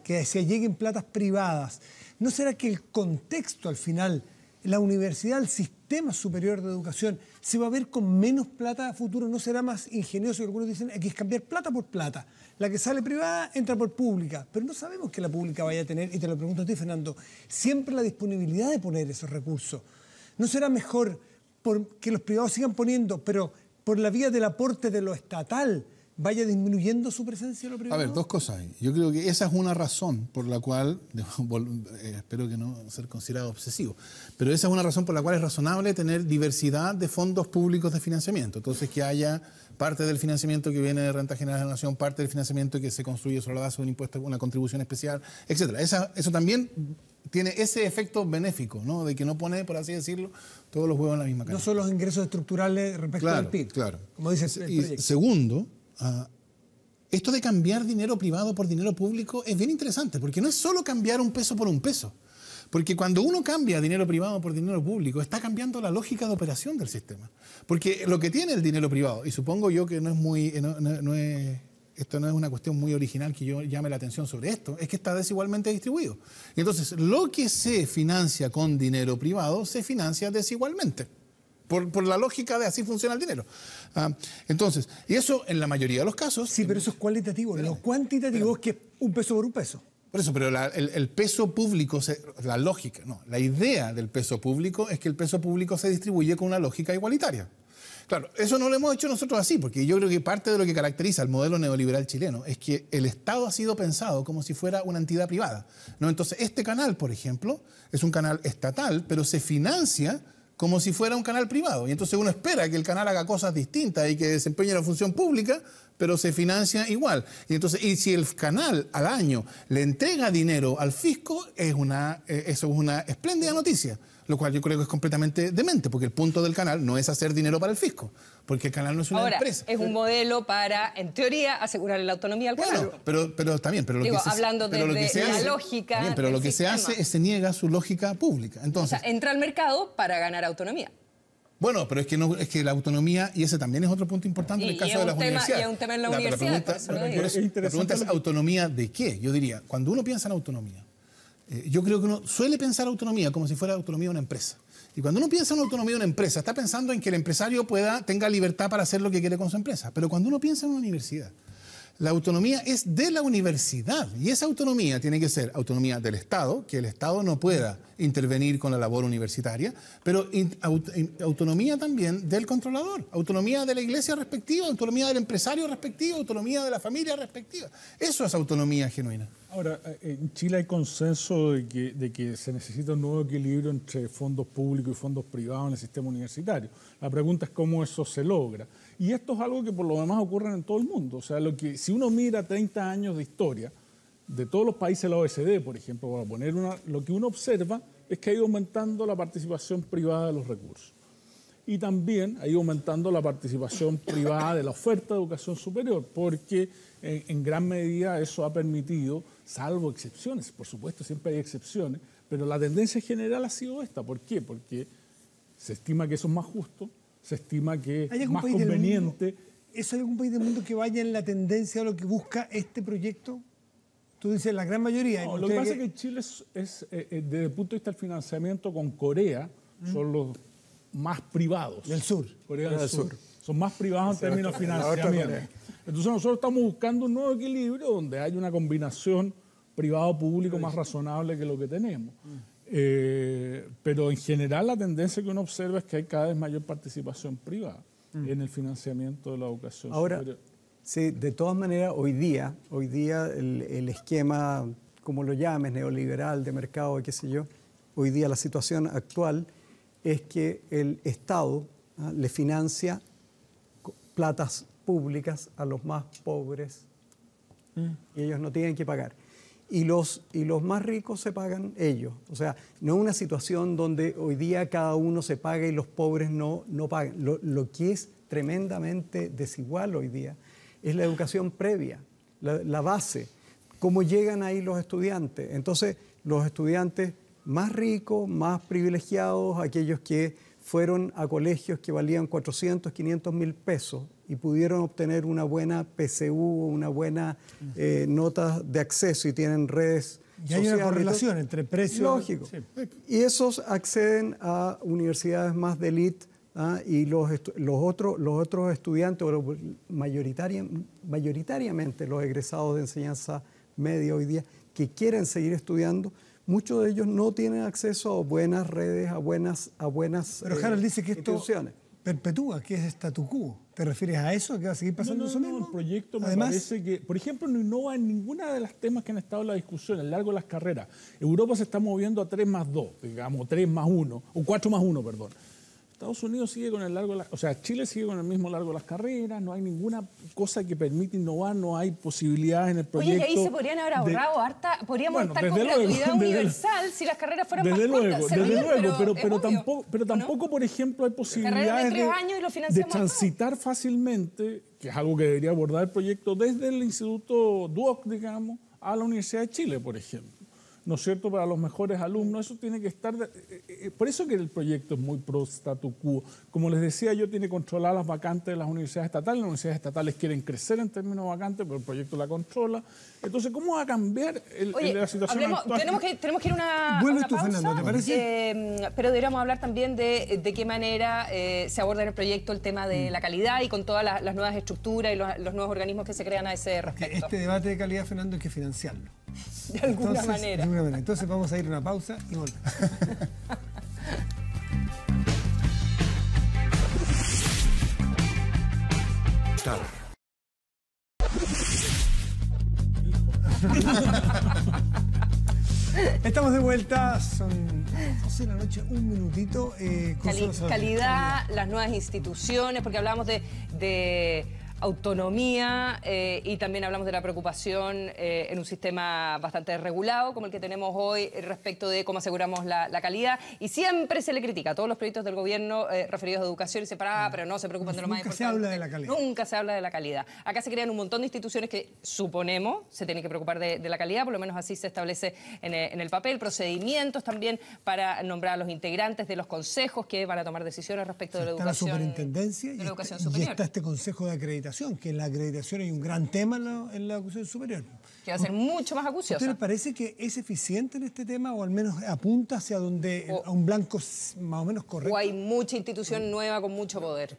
que se lleguen platas privadas, ¿no será que el contexto al final, la universidad, el sistema superior de educación, se va a ver con menos plata a futuro? ¿No será más ingenioso? Algunos dicen que es cambiar plata por plata. La que sale privada entra por pública, pero no sabemos que la pública vaya a tener, y te lo pregunto a ti, Fernando, siempre la disponibilidad de poner esos recursos. ¿No será mejor que los privados sigan poniendo, pero por la vía del aporte de lo estatal, vaya disminuyendo su presencia en lo privado? A ver, dos cosas. Yo creo que esa es una razón por la cual, espero que no ser considerado obsesivo, pero esa es una razón por la cual es razonable tener diversidad de fondos públicos de financiamiento. Entonces, que haya parte del financiamiento que viene de renta general de la nación, parte del financiamiento que se construye sobre la base de un impuesto, una contribución especial, etc. Eso también tiene ese efecto benéfico, ¿no? De que no pone, por así decirlo, todos los huevos en la misma canasta. No son los ingresos estructurales respecto al PIB. Claro. Como dice el proyecto. Y segundo, esto de cambiar dinero privado por dinero público es bien interesante, porque no es solo cambiar un peso por un peso. Porque cuando uno cambia dinero privado por dinero público, está cambiando la lógica de operación del sistema. Porque lo que tiene el dinero privado, y supongo yo que esto no es una cuestión muy original que yo llame la atención sobre esto, es que está desigualmente distribuido. Y entonces, lo que se financia con dinero privado, se financia desigualmente. Por la lógica de así funciona el dinero. Entonces, y eso en la mayoría de los casos... Sí, pero eso es cualitativo. Lo cuantitativo es que es un peso por un peso. Por eso, pero el peso público, la lógica, no, la idea del peso público es que el peso público se distribuye con una lógica igualitaria. Claro, eso no lo hemos hecho nosotros así, porque yo creo que parte de lo que caracteriza al modelo neoliberal chileno es que el Estado ha sido pensado como si fuera una entidad privada, ¿no? Entonces, este canal, por ejemplo, es un canal estatal, pero se financia como si fuera un canal privado. Y entonces uno espera que el canal haga cosas distintas y que desempeñe la función pública, pero se financia igual. Y si el canal al año le entrega dinero al fisco, eso es una espléndida noticia. Lo cual yo creo que es completamente demente, porque el punto del canal no es hacer dinero para el fisco, porque el canal no es una empresa. Es un modelo para, en teoría, asegurar la autonomía al canal. Pero también, pero hablando de la lógica. Bien, pero lo que se hace es se niega su lógica pública. Entonces, o sea, entra al mercado para ganar autonomía. Bueno, pero es que la autonomía, y ese también es otro punto importante en el caso de las universidades. Y es un tema en la universidad. La pregunta es ¿autonomía de qué? Yo diría, cuando uno piensa en autonomía, yo creo que uno suele pensar autonomía como si fuera autonomía de una empresa. Y cuando uno piensa en autonomía de una empresa, está pensando en que el empresario tenga libertad para hacer lo que quiere con su empresa. Pero cuando uno piensa en una universidad, la autonomía es de la universidad. Y esa autonomía tiene que ser autonomía del Estado, que el Estado no pueda intervenir con la labor universitaria, pero autonomía también del controlador, autonomía de la iglesia respectiva, autonomía del empresario respectivo, autonomía de la familia respectiva. Eso es autonomía genuina. Ahora, en Chile hay consenso de que se necesita un nuevo equilibrio entre fondos públicos y fondos privados en el sistema universitario. La pregunta es cómo eso se logra. Y esto es algo que por lo demás ocurre en todo el mundo. O sea, si uno mira 30 años de historia de todos los países de la OECD, por ejemplo, para poner lo que uno observa es que ha ido aumentando la participación privada de los recursos. Y también ha ido aumentando la participación privada de la oferta de educación superior, porque en gran medida eso ha permitido, salvo excepciones, por supuesto siempre hay excepciones, pero la tendencia general ha sido esta. ¿Por qué? Porque se estima que eso es más justo, se estima que es más conveniente. ¿Es algún país del mundo que vaya en la tendencia a lo que busca este proyecto? Tú dices la gran mayoría. No, lo que pasa es que Chile desde el punto de vista del financiamiento con Corea, son los más privados. Del sur. Corea del Sur. Son más privados en términos de financiamiento. Entonces nosotros estamos buscando un nuevo equilibrio donde haya una combinación privado-público más razonable que lo que tenemos. Pero en general la tendencia que uno observa es que hay cada vez mayor participación privada en el financiamiento de la educación superior. Sí, de todas maneras, hoy día el esquema, como lo llames, neoliberal, de mercado, qué sé yo, hoy día la situación actual es que el Estado le financia platas públicas a los más pobres y ellos no tienen que pagar. Y los más ricos se pagan ellos. O sea, no es una situación donde hoy día cada uno se paga y los pobres no pagan. Lo que es tremendamente desigual hoy día es la educación previa, la base, cómo llegan ahí los estudiantes. Entonces, los estudiantes más ricos, más privilegiados, aquellos que fueron a colegios que valían 400, 500 mil pesos y pudieron obtener una buena PSU, una buena nota de acceso y tienen redes y hay una correlación entre precios. Lógico. Sí. Y esos acceden a universidades más de élite y los otros estudiantes, mayoritariamente los egresados de enseñanza media hoy día, que quieren seguir estudiando, muchos de ellos no tienen acceso a buenas redes, a buenas Pero Harold dice que esto perpetúa, que es statu quo. ¿Te refieres a eso? ¿Que va a seguir pasando eso mismo? El proyecto me parece que, por ejemplo, no innova en ninguna de las temas que han estado en la discusión, a lo largo de las carreras. Europa se está moviendo a 3+2, digamos, 3+1, o 4+1, perdón. Estados Unidos sigue con el largo, Chile sigue con el mismo largo de las carreras, no hay ninguna cosa que permita innovar, no hay posibilidades en el proyecto. Oye, y ahí se podrían haber ahorrado podríamos estar con gratuidad universal si las carreras fueran más cortas. Desde luego, pero tampoco, por ejemplo, hay posibilidades de transitar fácilmente, que es algo que debería abordar el proyecto, desde el Instituto Duoc, digamos, a la Universidad de Chile, por ejemplo. ¿No es cierto? Para los mejores alumnos, eso tiene que estar... por eso que el proyecto es muy pro statu quo. Como les decía yo, tiene controladas las vacantes de las universidades estatales. Las universidades estatales quieren crecer en términos de vacantes, pero el proyecto la controla. Entonces, ¿cómo va a cambiar la situación actual? Tenemos que ir a una pausa, Fernando, ¿te parece? Pero deberíamos hablar también de qué manera se aborda en el proyecto el tema de la calidad y con todas las nuevas estructuras y los nuevos organismos que se crean a ese respecto. Este debate de calidad, Fernando, hay que financiarlo. De alguna manera. Entonces vamos a ir a una pausa y volvemos. Estamos de vuelta, son 12 de la noche, un minutito. Calidad, las nuevas instituciones, porque hablábamos de autonomía y también hablamos de la preocupación en un sistema bastante regulado como el que tenemos hoy respecto de cómo aseguramos la calidad. Y siempre se le critica a todos los proyectos del gobierno referidos a educación y se para, pero no se preocupan de lo más importante. Nunca se habla de la calidad. Nunca se habla de la calidad. Acá se crean un montón de instituciones que suponemos se tienen que preocupar de la calidad, por lo menos así se establece en el papel. Procedimientos también para nombrar a los integrantes de los consejos que van a tomar decisiones respecto de la educación. Está la superintendencia y está este consejo de acreditación, que en la acreditación hay un gran tema en la educación superior. Que va a ser mucho más acuciosa. ¿A usted le parece que es eficiente en este tema o al menos apunta hacia a un blanco más o menos correcto? ¿O hay mucha institución nueva con mucho poder?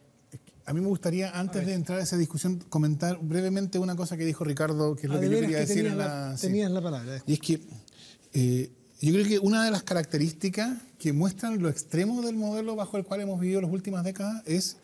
A mí me gustaría, antes de entrar a esa discusión, comentar brevemente una cosa que dijo Ricardo, que es lo que yo quería decir. Tenías la palabra. Y es que yo creo que una de las características que muestran lo extremo del modelo bajo el cual hemos vivido las últimas décadas es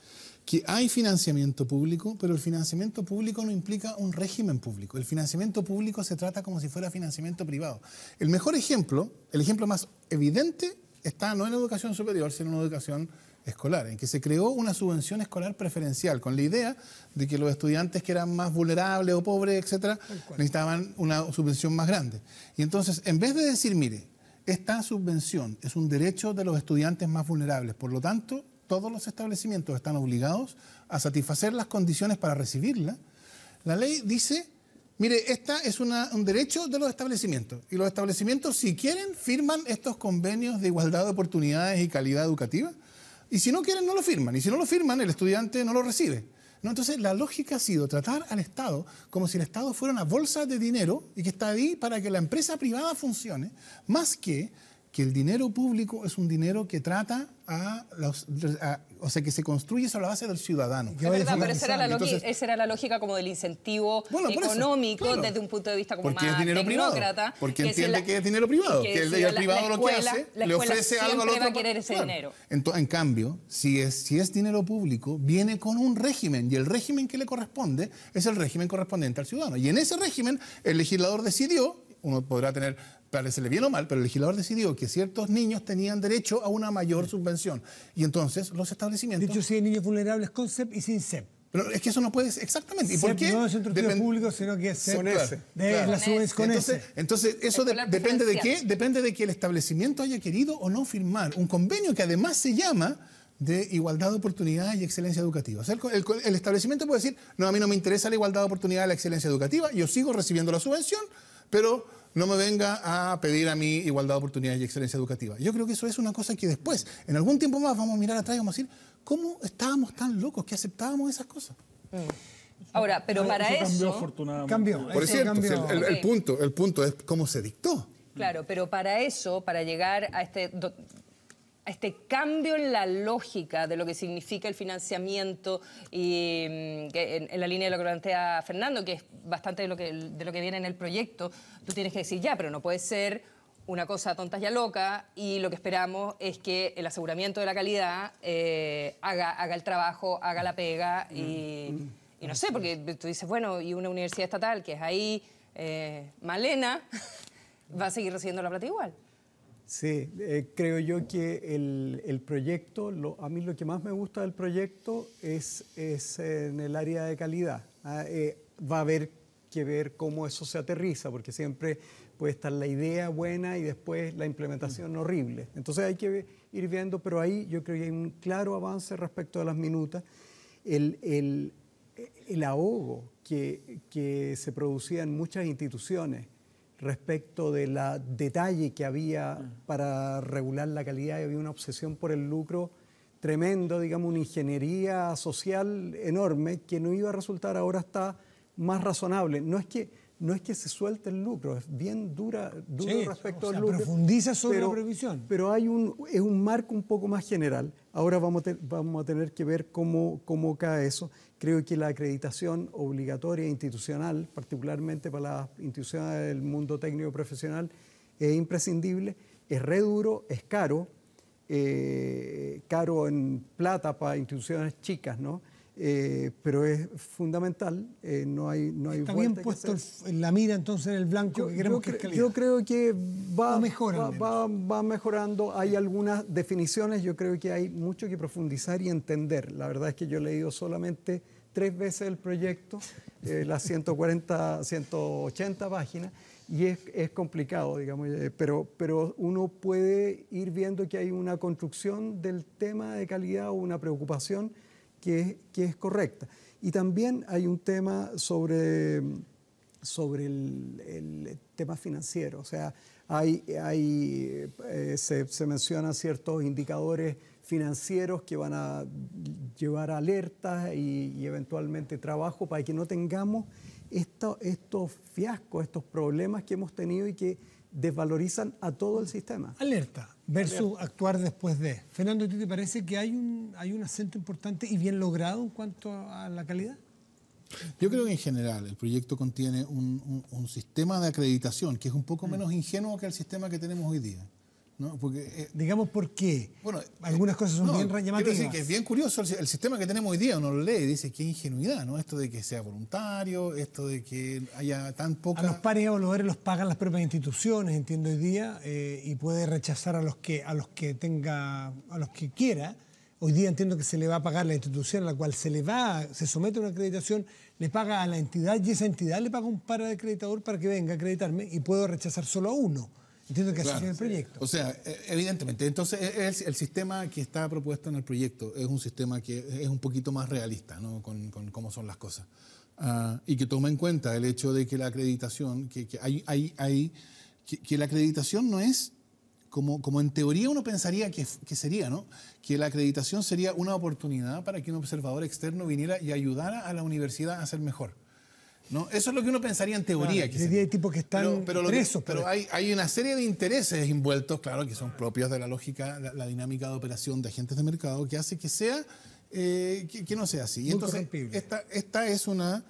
que hay financiamiento público, pero el financiamiento público no implica un régimen público. El financiamiento público se trata como si fuera financiamiento privado. El mejor ejemplo, el ejemplo más evidente, está no en la educación superior, sino en la educación escolar, en que se creó una subvención escolar preferencial con la idea de que los estudiantes que eran más vulnerables o pobres, etcétera, necesitaban una subvención más grande. Y entonces, en vez de decir, mire, esta subvención es un derecho de los estudiantes más vulnerables, por lo tanto, todos los establecimientos están obligados a satisfacer las condiciones para recibirla, la ley dice, mire, esta es un derecho de los establecimientos, y los establecimientos, si quieren, firman estos convenios de igualdad de oportunidades y calidad educativa, y si no quieren, no lo firman, y si no lo firman, el estudiante no lo recibe. ¿No? Entonces, la lógica ha sido tratar al Estado como si el Estado fuera una bolsa de dinero y que está ahí para que la empresa privada funcione, más que el dinero público es un dinero que trata o sea, que se construye sobre la base del ciudadano. Es verdad, pero esa era la lógica como del incentivo económico, claro, desde un punto de vista como porque más es dinero tecnócrata. Privado, porque entiende que es dinero privado, que el privado lo que hace, le ofrece algo al otro. Va a querer ese dinero. En cambio, si es dinero público, viene con un régimen, y el régimen que le corresponde es el régimen correspondiente al ciudadano. Y en ese régimen, el legislador decidió, uno podrá parecerle bien o mal, pero el legislador decidió que ciertos niños tenían derecho a una mayor subvención. Y entonces los establecimientos... Dicho, si hay niños vulnerables con CEP y sin CEP. Pero es que eso no puede ser exactamente. ¿Y CEP por qué? No es centro de estudios públicos, sino que es CEP. Con ese. Claro. La subvención con ese. Entonces eso depende de qué? Depende de que el establecimiento haya querido o no firmar un convenio que además se llama de igualdad de oportunidades y excelencia educativa. O sea, el establecimiento puede decir, no, a mí no me interesa la igualdad de oportunidades y la excelencia educativa, yo sigo recibiendo la subvención, pero no me venga a pedir a mí igualdad de oportunidades y excelencia educativa. Yo creo que eso es una cosa que después, en algún tiempo más, vamos a mirar atrás y vamos a decir, ¿cómo estábamos tan locos que aceptábamos esas cosas? Ahora, pero para eso... Cambió, afortunadamente. Cambió. Por cierto, el punto es cómo se dictó. Claro, pero para eso, para llegar a este cambio en la lógica de lo que significa el financiamiento y que en la línea de lo que plantea Fernando, que es bastante de lo que viene en el proyecto, tú tienes que decir, ya, pero no puede ser una cosa tonta y a loca, y lo que esperamos es que el aseguramiento de la calidad haga el trabajo, haga la pega, y no sé, porque tú dices, bueno, y una universidad estatal que es ahí, Malena, va a seguir recibiendo la plata igual. Sí, creo yo que el proyecto, a mí lo que más me gusta del proyecto es en el área de calidad. Va a haber que ver cómo eso se aterriza, porque siempre puede estar la idea buena y después la implementación horrible. Entonces hay que ir viendo, pero ahí yo creo que hay un claro avance respecto a las minutas. El ahogo que se producía en muchas instituciones respecto de la detalle que había para regular la calidad, y había una obsesión por el lucro tremendo, digamos, una ingeniería social enorme que no iba a resultar, ahora está más razonable. No es que se suelte el lucro, es bien duro respecto al lucro. Profundiza sobre la previsión. Pero es un marco un poco más general. Ahora vamos a tener que ver cómo cae eso. Creo que la acreditación obligatoria institucional, particularmente para las instituciones del mundo técnico profesional, es imprescindible. Es re duro, es caro en plata para instituciones chicas, ¿no? Pero es fundamental, no hay Está bien puesto en la mira entonces en el blanco que queremos que es calidad. Yo creo que va mejorando, hay algunas definiciones, yo creo que hay mucho que profundizar y entender. La verdad es que yo he leído solamente 3 veces el proyecto, las 180 páginas, y es complicado, digamos, pero uno puede ir viendo que hay una construcción del tema de calidad o una preocupación que es correcta. Y también hay un tema sobre el tema financiero. O sea, se mencionan ciertos indicadores financieros que van a llevar alertas y eventualmente trabajo para que no tengamos estos fiascos, estos problemas que hemos tenido y que desvalorizan a todo el sistema. Alerta versus actuar después de. Fernando, ¿a ti te parece que hay un acento importante y bien logrado en cuanto a la calidad? Yo creo que en general el proyecto contiene un sistema de acreditación que es un poco menos ingenuo que el sistema que tenemos hoy día. ¿no? Porque, digamos por qué. Bueno, algunas cosas son bien llamativas. Quiero decir que es bien curioso el sistema que tenemos hoy día. Uno lo lee y dice qué ingenuidad, ¿no? Esto de que sea voluntario, esto de que haya tan poca... A los pares y evaluadores los pagan las propias instituciones, entiendo hoy día, y puede rechazar a los que quiera. Hoy día entiendo que se le va a pagar la institución a la cual se somete a una acreditación, le paga a la entidad y esa entidad le paga un paraacreditador para que venga a acreditarme y puedo rechazar solo a uno. Entiendo que así es el proyecto. O sea, evidentemente. Entonces, el sistema que está propuesto en el proyecto es un sistema que es un poquito más realista, ¿no? con cómo son las cosas. Y que toma en cuenta el hecho de que la acreditación, que la acreditación no es como en teoría uno pensaría que sería, ¿no? Que la acreditación sería una oportunidad para que un observador externo viniera y ayudara a la universidad a ser mejor, ¿no? Eso es lo que uno pensaría en teoría. Claro, hay tipos que están presos. Pero hay una serie de intereses envueltos, claro, que son propios de la lógica, la dinámica de operación de agentes de mercado, que hace que sea, que no sea así. Y entonces, esta es una,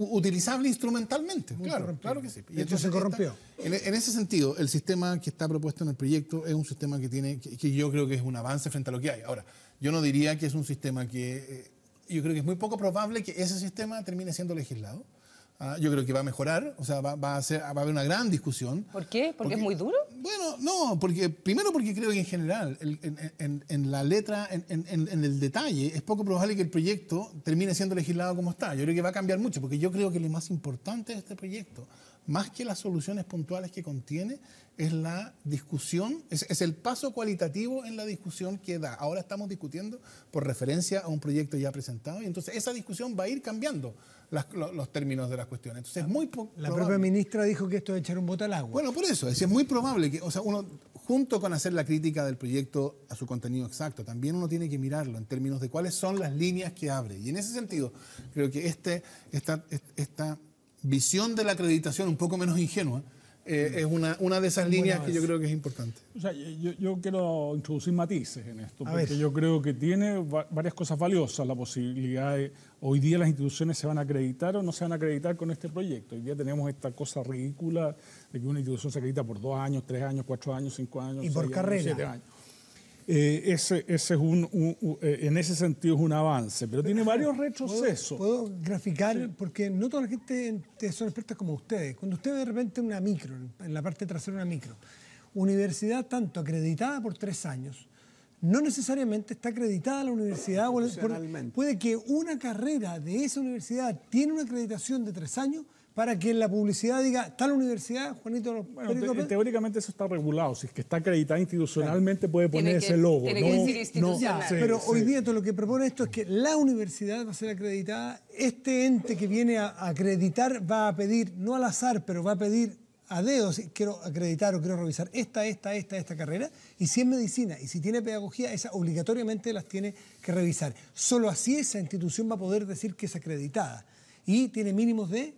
utilizable instrumentalmente, claro que sí. Y entonces se corrompió. En ese sentido, el sistema que está propuesto en el proyecto es un sistema que yo creo que es un avance frente a lo que hay. Ahora, yo no diría que es un sistema que... yo creo que es muy poco probable que ese sistema termine siendo legislado. Yo creo que va a mejorar, o sea, va a haber una gran discusión. ¿Por qué? ¿Porque es muy duro? Bueno, no, primero porque creo que en general, en la letra, en el detalle, es poco probable que el proyecto termine siendo legislado como está. Yo creo que va a cambiar mucho, porque yo creo que lo más importante de este proyecto, más que las soluciones puntuales que contiene, es la discusión, es el paso cualitativo en la discusión que da. Ahora estamos discutiendo por referencia a un proyecto ya presentado y entonces esa discusión va a ir cambiando los términos de las cuestiones. Entonces es muy probable. La propia ministra dijo que esto es echar un bote al agua. Bueno, por eso, es muy probable que, o sea, uno, junto con hacer la crítica del proyecto a su contenido exacto, también uno tiene que mirarlo en términos de cuáles son las líneas que abre. Y en ese sentido, creo que esta visión de la acreditación un poco menos ingenua, es una de esas líneas que yo creo que es importante. O sea, yo quiero introducir matices en esto, porque yo creo que tiene varias cosas valiosas la posibilidad de, hoy día las instituciones se van a acreditar o no se van a acreditar con este proyecto. Hoy día tenemos esta cosa ridícula de que una institución se acredita por 2 años, 3 años, 4 años, 5 años, y por 6 carrera. años, 7 años. Ese es en ese sentido es un avance, pero tiene varios retrocesos. ¿Puedo graficar? Sí. Porque no toda la gente son expertas como ustedes. Cuando usted ve de repente una micro, en la parte trasera una micro, universidad tanto acreditada por 3 años, no necesariamente está acreditada la universidad. Puede que una carrera de esa universidad tiene una acreditación de 3 años, para que en la publicidad diga tal universidad, Juanito. Bueno, teóricamente eso está regulado. Si es que está acreditada institucionalmente, puede poner ese logo. Tiene que decir institucional. Pero hoy día todo lo que propone esto es que la universidad va a ser acreditada. Este ente que viene a acreditar va a pedir, no al azar, pero va a pedir a dedo, si quiero acreditar o quiero revisar esta carrera, y si es medicina y si tiene pedagogía, esa obligatoriamente las tiene que revisar. Solo así esa institución va a poder decir que es acreditada. Y tiene mínimos de...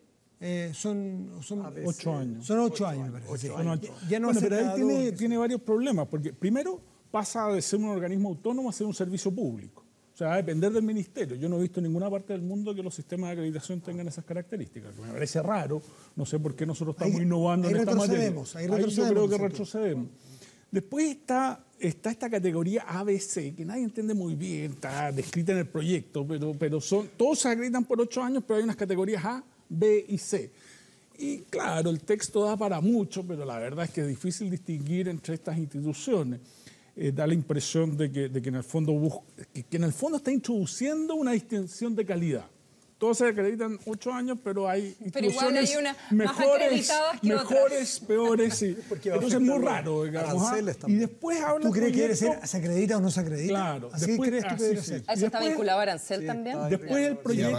son 8 años. Son 8 años, me parece. Ya no, pero él tiene varios problemas, porque primero pasa de ser un organismo autónomo a ser un servicio público. O sea, va a depender del ministerio. Yo no he visto en ninguna parte del mundo que los sistemas de acreditación tengan esas características. Me parece raro. No sé por qué nosotros estamos innovando en esta materia. Ahí yo creo que retrocedemos. Después está esta categoría ABC, que nadie entiende muy bien, está descrita en el proyecto, pero todos se acreditan por 8 años, pero hay unas categorías A, B y C. Y claro, el texto da para mucho, pero la verdad es que es difícil distinguir entre estas instituciones. Da la impresión de que en el fondo está introduciendo una distinción de calidad. Todos se acreditan 8 años, pero hay instituciones igual hay mejores, peores. Sí. Entonces es muy raro. Y después habla. ¿Tú crees que se acredita o no se acredita? Claro. ¿Así después, crees tú que debe ser? ¿Eso está vinculado a arancel también? Después el proyecto.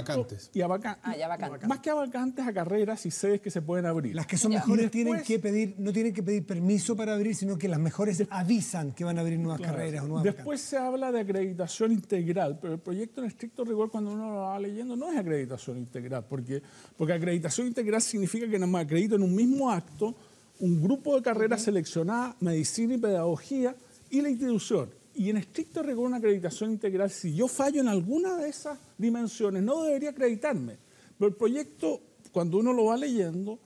Y a vacantes. Ya vacantes. Más que a vacantes, a carreras y sedes que se pueden abrir. Las que son mejores no tienen que pedir permiso para abrir, sino que las mejores avisan que van a abrir nuevas carreras o nuevas vacantes. Después se habla de acreditación integral, pero el proyecto en estricto rigor, cuando uno lo va leyendo, no es acreditación integral, porque acreditación integral significa que nada más acredito en un mismo acto un grupo de carreras seleccionadas, medicina y pedagogía, y la institución. Y en estricto rigor una acreditación integral, si yo fallo en alguna de esas dimensiones, no debería acreditarme. Pero el proyecto, cuando uno lo va leyendo,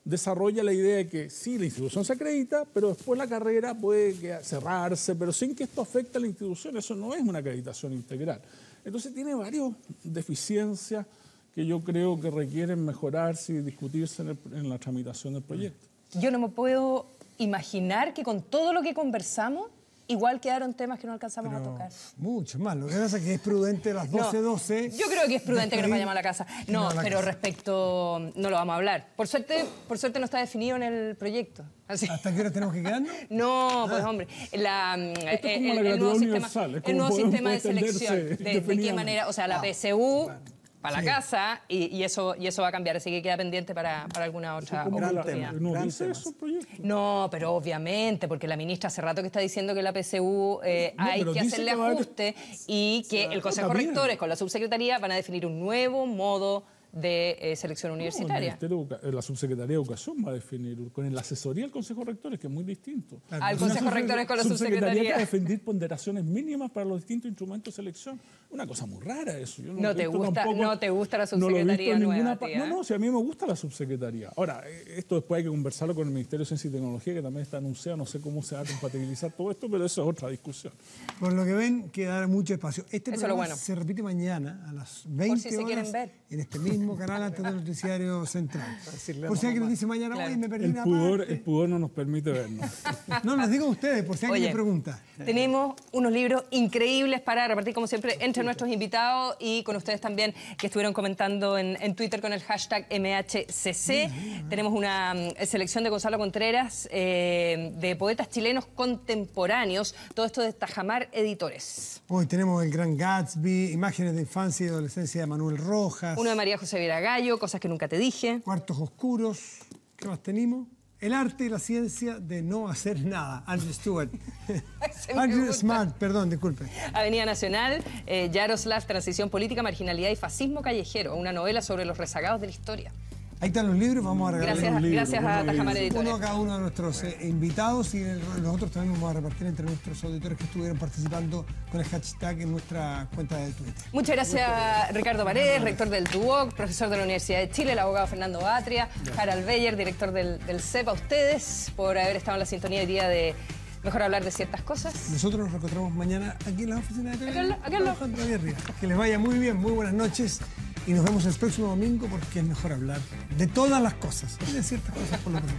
desarrolla la idea de que sí, la institución se acredita, pero después la carrera puede cerrarse, pero sin que esto afecte a la institución. Eso no es una acreditación integral. Entonces tiene varias deficiencias que yo creo que requieren mejorarse y discutirse en la tramitación del proyecto. Yo no me puedo imaginar que con todo lo que conversamos, igual quedaron temas que no alcanzamos a tocar. Mucho más. Lo que pasa es que es prudente a las 12:12. Yo creo que es prudente que nos vayamos a la casa. No, pero respecto... No lo vamos a hablar. Por suerte no está definido en el proyecto. Así. ¿Hasta qué hora tenemos que quedarnos? No, pues hombre. Esto es como la gratuidad universal. El nuevo sistema de selección. ¿De qué definidamente. manera? O sea, la PSU... para la casa y eso va a cambiar, así que queda pendiente para alguna otra oportunidad. ¿No dice eso el proyecto? No, pero obviamente, porque la ministra hace rato que está diciendo que la PSU hay que hacerle ajuste y que el Consejo de Rectores con la subsecretaría van a definir un nuevo modo de selección universitaria. La Subsecretaría de Educación va a definir, con la asesoría del Consejo de Rectores, que es muy distinto. Al Consejo de Rectores con la subsecretaría. Va a definir ponderaciones mínimas para los distintos instrumentos de selección. Una cosa muy rara eso. Yo no te gusta la subsecretaría nueva, No, si a mí me gusta la subsecretaría. Ahora, esto después hay que conversarlo con el Ministerio de Ciencia y Tecnología, que también está anunciado. No sé cómo se va a compatibilizar todo esto, pero eso es otra discusión. Por lo que ven, queda mucho espacio. Este programa se repite mañana a las 20 Por si se horas quieren ver. En este mismo canal antes del noticiario central. Por si alguien nos dice mañana, oye, me perdí una parte. El pudor no nos permite vernos. No, les digo a ustedes, por si alguien me pregunta. Tenemos unos libros increíbles para repartir, como siempre, entre nuestros invitados y con ustedes también, que estuvieron comentando en Twitter con el hashtag MHCC. Tenemos una selección de Gonzalo Contreras, de poetas chilenos contemporáneos. Todo esto de Tajamar Editores. Hoy tenemos El Gran Gatsby, Imágenes de Infancia y Adolescencia de Manuel Rojas. Uno de María José Viragallo, Cosas que nunca te dije. Cuartos Oscuros. ¿Qué más tenemos? El arte y la ciencia de no hacer nada. Andrew Stewart. Andrew Smart, perdón, disculpe. Avenida Nacional, Yaroslav, Transición Política, Marginalidad y Fascismo Callejero. Una novela sobre los rezagados de la historia. Ahí están los libros, vamos a regalar gracias a Tajamar Editores. Uno a cada uno de nuestros invitados y los otros también vamos a repartir entre nuestros auditores que estuvieron participando con el hashtag en nuestra cuenta de Twitter. Muchas gracias Ricardo Paredes, rector del DUOC, profesor de la Universidad de Chile, el abogado Fernando Atria, Harald Beyer, director del CEP, a ustedes por haber estado en la sintonía hoy día de Mejor Hablar de Ciertas Cosas. Nosotros nos reencontramos mañana aquí en la oficina de TV. Aquí al lado. Que les vaya muy bien, muy buenas noches. Y nos vemos el próximo domingo porque es mejor hablar de todas las cosas y de ciertas cosas por lo menos.